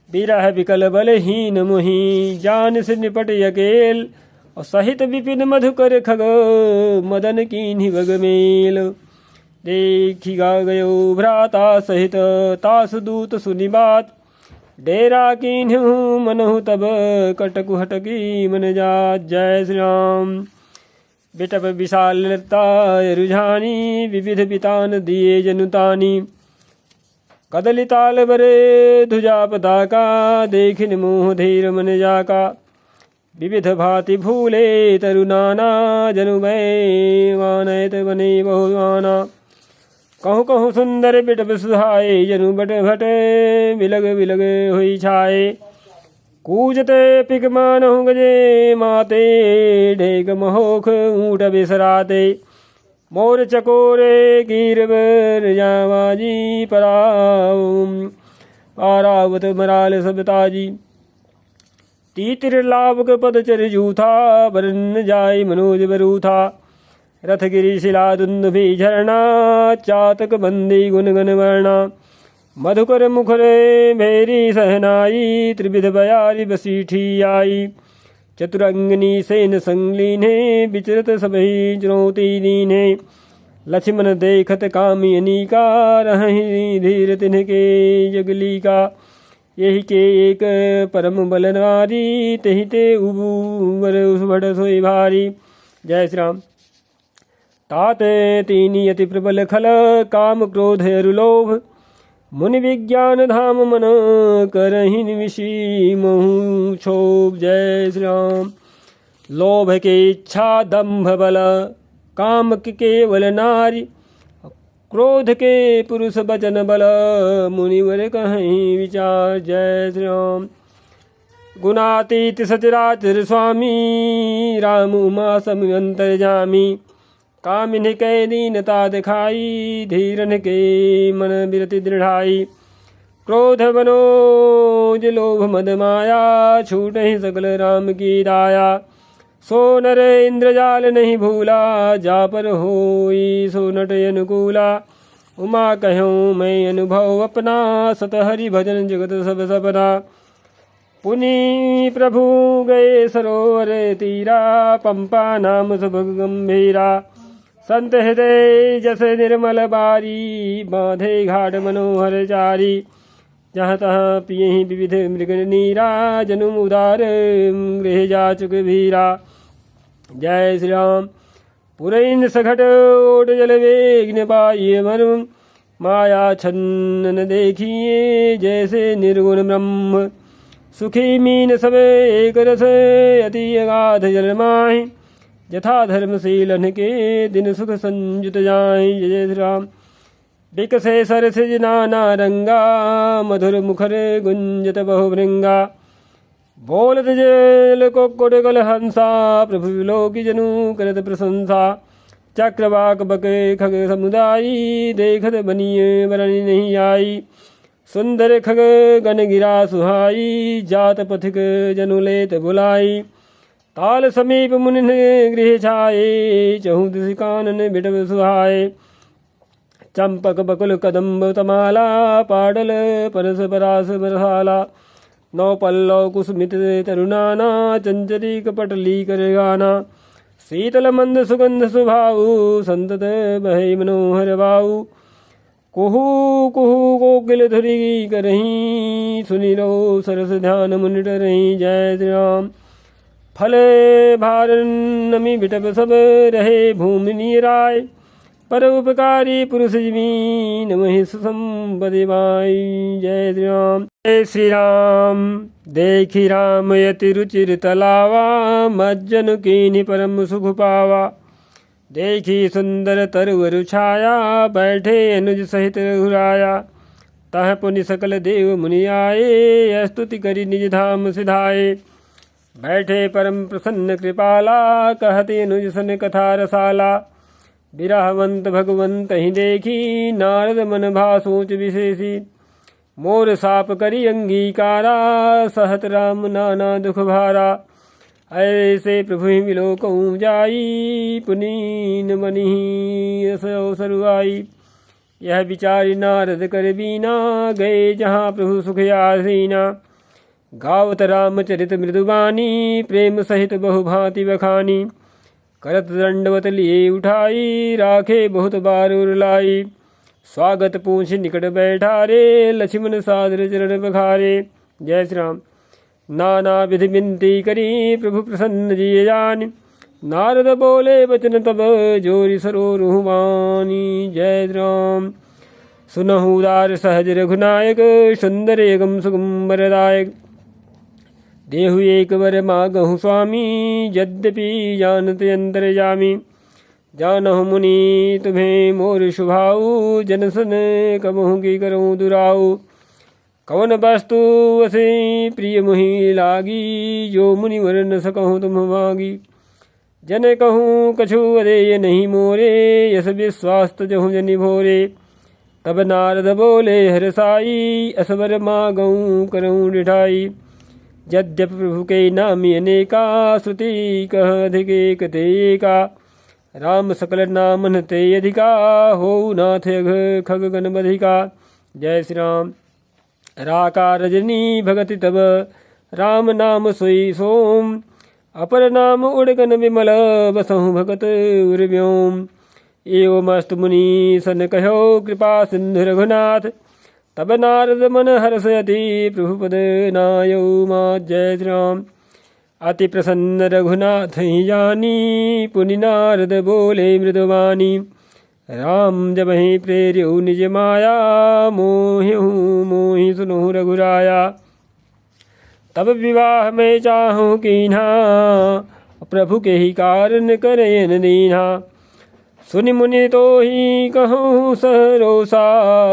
बिरह विकल बलहीन मुहि जान से निपट अकेल। और सहित विपिन मधुकर खग मदन कीन्ही बगमेल। देखिगा गयो भ्राता सहित तास दूत सुनि बात। डेरा कीन्हु मनहु तब कटकु हटकी मन जात। जय श्री राम। बिटप विशालता रुझानी विविध बितान दिए जनुतानी। कदलिताल बरे ध्वजा पताका देखिन मोह धीर मन जाका। विविध भांति भूले तरुनाना जनु भय मानयत बने बहुआना। कहूँ कहूँ सुंदर बिटप सुहाए जनु बट भट बिलग बिलग हुई छाए। कूजते पिक मानहु गजे माते ढेक महोख ऊँट बिसराते। मोर चकोरे कीर बर जावाजी परावत मराल सब ताजी। तीतिर लाभक पद चर जूथा बरन जाय मनोज बरूथा। रथ गिरी शिला दुंदुभि झरना चातक बंदी गुन गन वर्णा। मधुकर मुखरे भेरी सहनाई त्रिविध बयारी बसीठी आई। चतुरंगनी सेन संगलीने विचरत सबही चुनौती दीने। लक्ष्मण देखत कामी अनीका रहि धीर तिनके जगली का। यही के एक परम बल नारी तही ते उबर उस भट सोई भारी। जय श्री राम। ताते तीनी अति प्रबल खल काम क्रोध अरुलोभ। मुनि विज्ञान धाम मन करहि निविषी महु क्षोभ। जय श्री राम। लोभ के इच्छा दंभ बल काम के केवल नारी। क्रोध के पुरुष बचन बल मुनिवर कहीं विचार। जय श्री राम। गुणातीत सचराचर स्वामी राम उमा सम अंतर्जामी। कामिन कै दीनता दिखाई धीरन के मन बिरति दृढ़ाई। क्रोध मनोज लोभ मद माया छूट ही सकल राम की दाया। सो नर इंद्रजाल नहीं भूला जा पर होई सो नट अनुकूला। उमा कहूँ मैं अनुभव अपना सत हरि भजन जगत सब सपना। पुनि प्रभु गए सरोवर तीरा पंपा नाम सब गंभीरा। संत हृदय जस निर्मल बारी, बांधे घाट मनोहर चारी। जहाँ तहाँ पियहि विविध मृग नीरा, जनुम उदार गृह जाचुक भीरा। जय श्री राम। पुरैन सखट ओट जल वेग पाइये मर्म, माया छन्न देखिए जैसे निर्गुण ब्रह्म। सुखी मीन सब एक रस, अति अगाध जल माहि। यथा धर्मशीलन के दिन सुख संयुत जाहि। जय श्री राम। विकसे सरसिज नाना रंगा, मधुर मुखर गुंजत बहुभृंगा। बोलत जल कुक्कुट गल हंसा, प्रभु विलोकी जनु करत प्रशंसा। चक्रवाक बके खग समुदायी, देखत बनिए बरनी नहीं आई। सुंदर खग गण गिरा सुहाई, जात पथिक जनु लेत बुलाई। ताल समीप मुनि गृह छाये, चहु दिश कानन बिटव सुहाए। चंपक बकुल कदम्ब तमाला, पाडल परस परास बरसाला। नौ पल्लव कुसुमित तरुणाना, चंचरी कपटली कर गाना। शीतल मंद सुगंध सुभाऊ, संतत बहे मनोहर बाऊ। कुहू कुहू कोकिल धुरी करहीं, सुनि लो सरस ध्यान मुनि डरहीं। जय श्री राम। फल भार नमी बिटप सब रहे, भूमि नीराय। पर उपकारी पुरुष जमीन, वही सुसंपदि माई। जय श्री राम। जय श्री राम। देखी राम यति रुचिर तलावा, मज्जन कीन्हि परम सुख पावा। देखी सुंदर तरवर छाया, बैठे अनुज सहित रघुराया। तह पुनि सकल देव मुनि आए, स्तुति करी निज धाम सिधाए। बैठे परम प्रसन्न कृपाला, कहते अनुज सन कथा रसाला। विरहवंत भगवंत ही देखी, नारद मन भा सोच विशेषी। मोर साप करी अंगीकारा, सहत राम नाना दुख भारा। ऐसे प्रभु विलोकऊँ जाई, पुनीन मनि यस अवसर आई। यह विचारी नारद कर बीना, गए जहाँ प्रभु सुख आसीना। गावत रामचरित मृदुबानी, प्रेम सहित बहुभांति बखानी। करत दंडवत लिए उठाई, राखे बहुत बार उरलाई। स्वागत पूछ निकट बैठारे, लक्ष्मण सादर चरण बखारे। जय श्री राम। नाना विधि विनती करी, प्रभु प्रसन्न जिय जानि। नारद बोले बचन तब, जोरि सरोरुह वाणी। जय श्री राम। सुनहु उदार सहज रघुनायक, सुंदर एगम सुगम वरदायक। देहु एक वर मागहु स्वामी, यद्यपि जानत अंतर्यामी। जानहु मुनि तुम्हें मोर शुभाऊ, जन सन कबहु की करऊँ दुराऊ। कवन वस्तु वसे प्रिय मुहि लागी, जो मुनि वर न सकहु तुम मागी। जन कहूँ कछु अदेय नहीं मोरे, यस विश्वास तजहु जनि भोरे। तब नारद बोले हरसाई, असवर मागऊँ करऊँ डिठाई। यद्यपि प्रभु के नामी अनेका, श्रुति कह अधिक एक ते एका। राम सकल नामन ते अधिका, हो नाथ अघ खग गण बधिका। जय श्री राम। राका रजनी भगति तब, राम नाम सोई सोम। अपर नाम उड़गन विमल, बसहु भगत उर्व्योम। एवमस्तु मुनि सन कहो, कृपा सिंधु रघुनाथ। तब नारद मन हर्षयति, प्रभु पद नायौ मात। जय श्री राम। अति प्रसन्न रघुनाथ ही जानी, पुनि नारद बोले मृदुवाणी। राम जब ही प्रेर्यु निज माया, मोहिहु मोहि सुनहु रघुराया। तब विवाह में चाहूँ कीन्हा, प्रभु के ही कारण करेन दीन्हा। सुनि मुनि तो ही कहूँ सरोसा,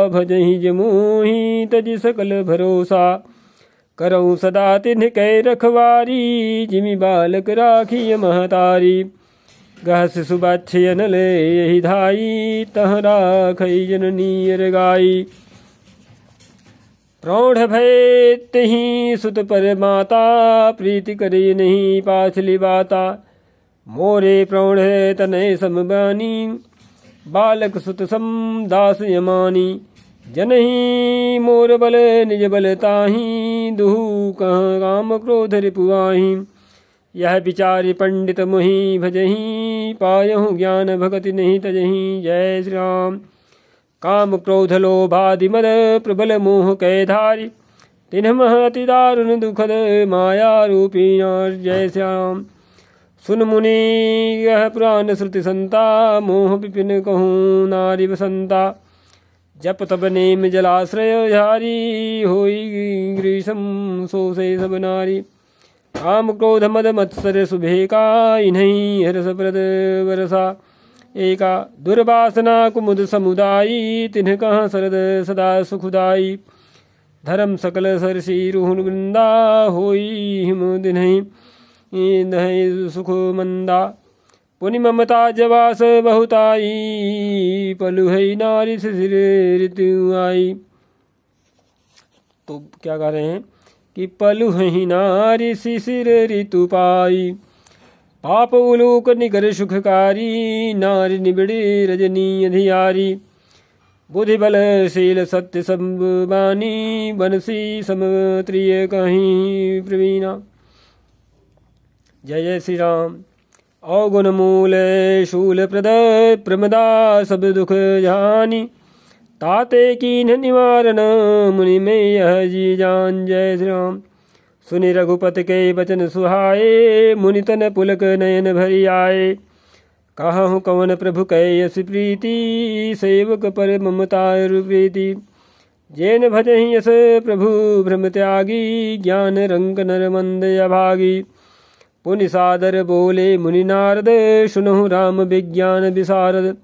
भजहि जमुहि तज सकल भरोसा। करऊँ सदा तिन्ह कै रखवारी, जिमि बालक राखिय महतारी। गह शिशु बच्चे अनल यही धाई, तह राखई जननी अर गाई। प्रौढ़ भय तहि सुत पर माता, प्रीति करे नहीं पाछली बाता। मोरे प्रौढ़ तनय समबानी, बालक सुत सम दास यमानी। जनहि मोर बल निज बल ताहि, दुहु कह काम क्रोध रिपुआहि। यह विचारि पंडित मोहि भजहि, पायहु ज्ञान भगति नहीं तजहि। जय श्री राम। काम क्रोध लोभादि मद प्रबल मोह कै धारी, तिन्ह मह अति दारुण दुखद माया रूपी नार। जय श्री राम। सुन मुनि यह पुराण श्रुति संता, मोह विपिन कहूँ नारी बसंता। जप तप नेम जलाश्रय झारी, होई ग्रीसम सो से सब नारी। काम क्रोध मद मत्सर सुभेका, इन्हीं हरस प्रद वरसा एका। दुर्वासना कुमुद समुदायी, तिन्ह कहाँ सरद सदा सुखदाई। धर्म सकल सरसी रुहुन वृंदा, होई हिम दिन्हि दहि सुख मंदा। पुनि ममता जवास बहुताई, पलु है नारी शिशिर ऋतु आई। तो क्या कह रहे हैं कि पलु है नारी शिशिर ऋतु पाई। पाप उलूक निकर सुखकारी, नारी निबिड़ी रजनी अधियारी। बुद्धि बल शील सत्य संबानी, बनसी समत्रिय कहीं प्रवीणा। जय जय श्री राम। अवगुण मूल शूल प्रद प्रमदा, सब दुख जानी। ताते कीन्ह निवारण, मुनि में यह जी जान। जय श्री राम। सुनि रघुपति के वचन सुहाए, मुनि तन पुलक नयन भरी आए। कहूँ कवन प्रभु कै यस प्रीति, सेवक पर ममता प्रीति। जैन भजहि यस प्रभु भ्रम त्यागी, ज्ञान रंग नर मंद अभागी। पुनि सादर बोले मुनि नारद, सुनहु राम विज्ञान विशारद।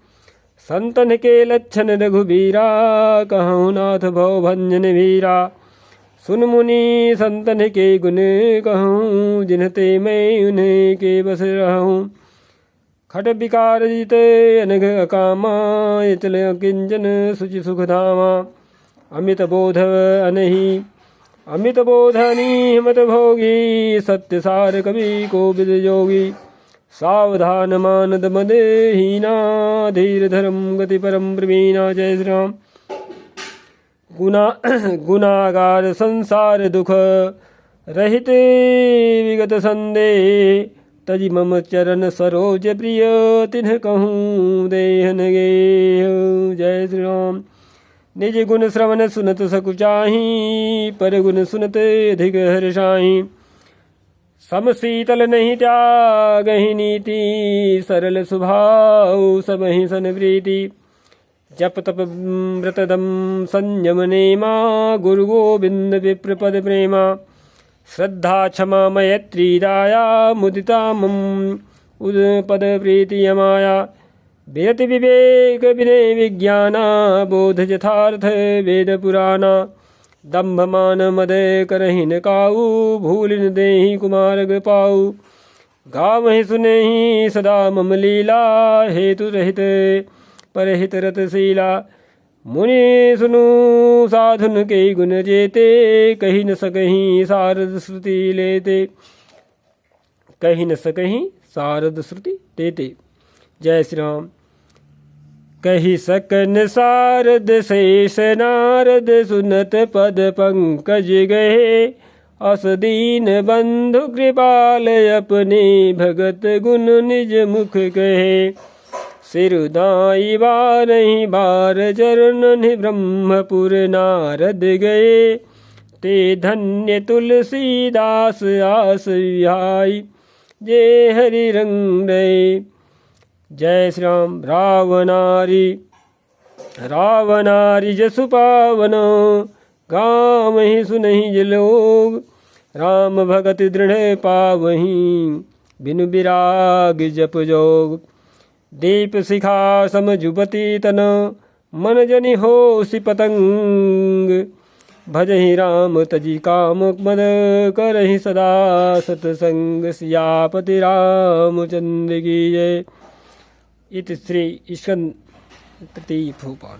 संतन के लक्षण रघुबीरा, कहूँ नाथ भव भंजन वीरा। सुन मुनि संतन के गुण कहूँ, जिनते मैं उन्हें के बस रहूँ। खट विकार जित अनघ अकामा, चल किंचन सुचि सुख धामा। अमित बोध अनहि अमित बोधनी हिमत भोगी, सत्य सार कवि कोविद जोगी। सावधान मानद मद हीना, धीर धर्म गति परम प्रवीणा। जय श्री राम। गुनागार संसार दुख रहित विगत संदेह, तजि मम चरण सरोज प्रिय, तिन्ह कहूँ देहन गे। जय श्री राम। निज गुण श्रवण सुनत सकुचाही, पर गुण सुनत अधिक हर्षाही। समशीतल नहीं त्यागहि नीति, सरल स्वभाव सबहि सन प्रीति। जप तप व्रत दम संयम नेमा, गुरु गोविंद विप्र पद प्रेमा। श्रद्धा क्षमा मैत्री दाया, मुदिता मम उद पद प्रीति अमाया। विरति विवेक विनय विज्ञाना, बोध यथार्थ वेद पुराना। दम्भ मान मद करहिन काऊ, भूलिन देहि कुमार्ग पाऊ। गावहि सुनेहि सदा मम लीला, हेतु रहित परहित रतशीला। मुनि सुनु साधुन के गुण जेते, कही न सकहीं सारद श्रुति लेते। कही न सकहीं सारद श्रुति देते। जय श्री राम। कही सकन सारद शेष नारद, सुनत पद पंकज गए। अस दीन बंधु कृपाल, अपने भगत गुण निज मुख कहे। सिरुदाई बारहि बार चरण, ब्रह्मपुर नारद गए। ते धन्य तुलसीदास आस विहाई, जे हरि रंग रहे। जय श्री राम। रावणारी जसु पावन, गावहि सुनहि जे लोग। राम भगति दृढ़ पावहि, बिनु विराग जप जोग। दीप शिखा सम जुबती तन, मन जनि होसि पतंग। भजहि राम तजि काम मद, करहि सदा सतसंग। सियापति रामचंद्र की जय। इति श्री स्कंद तृतीय भूपाल।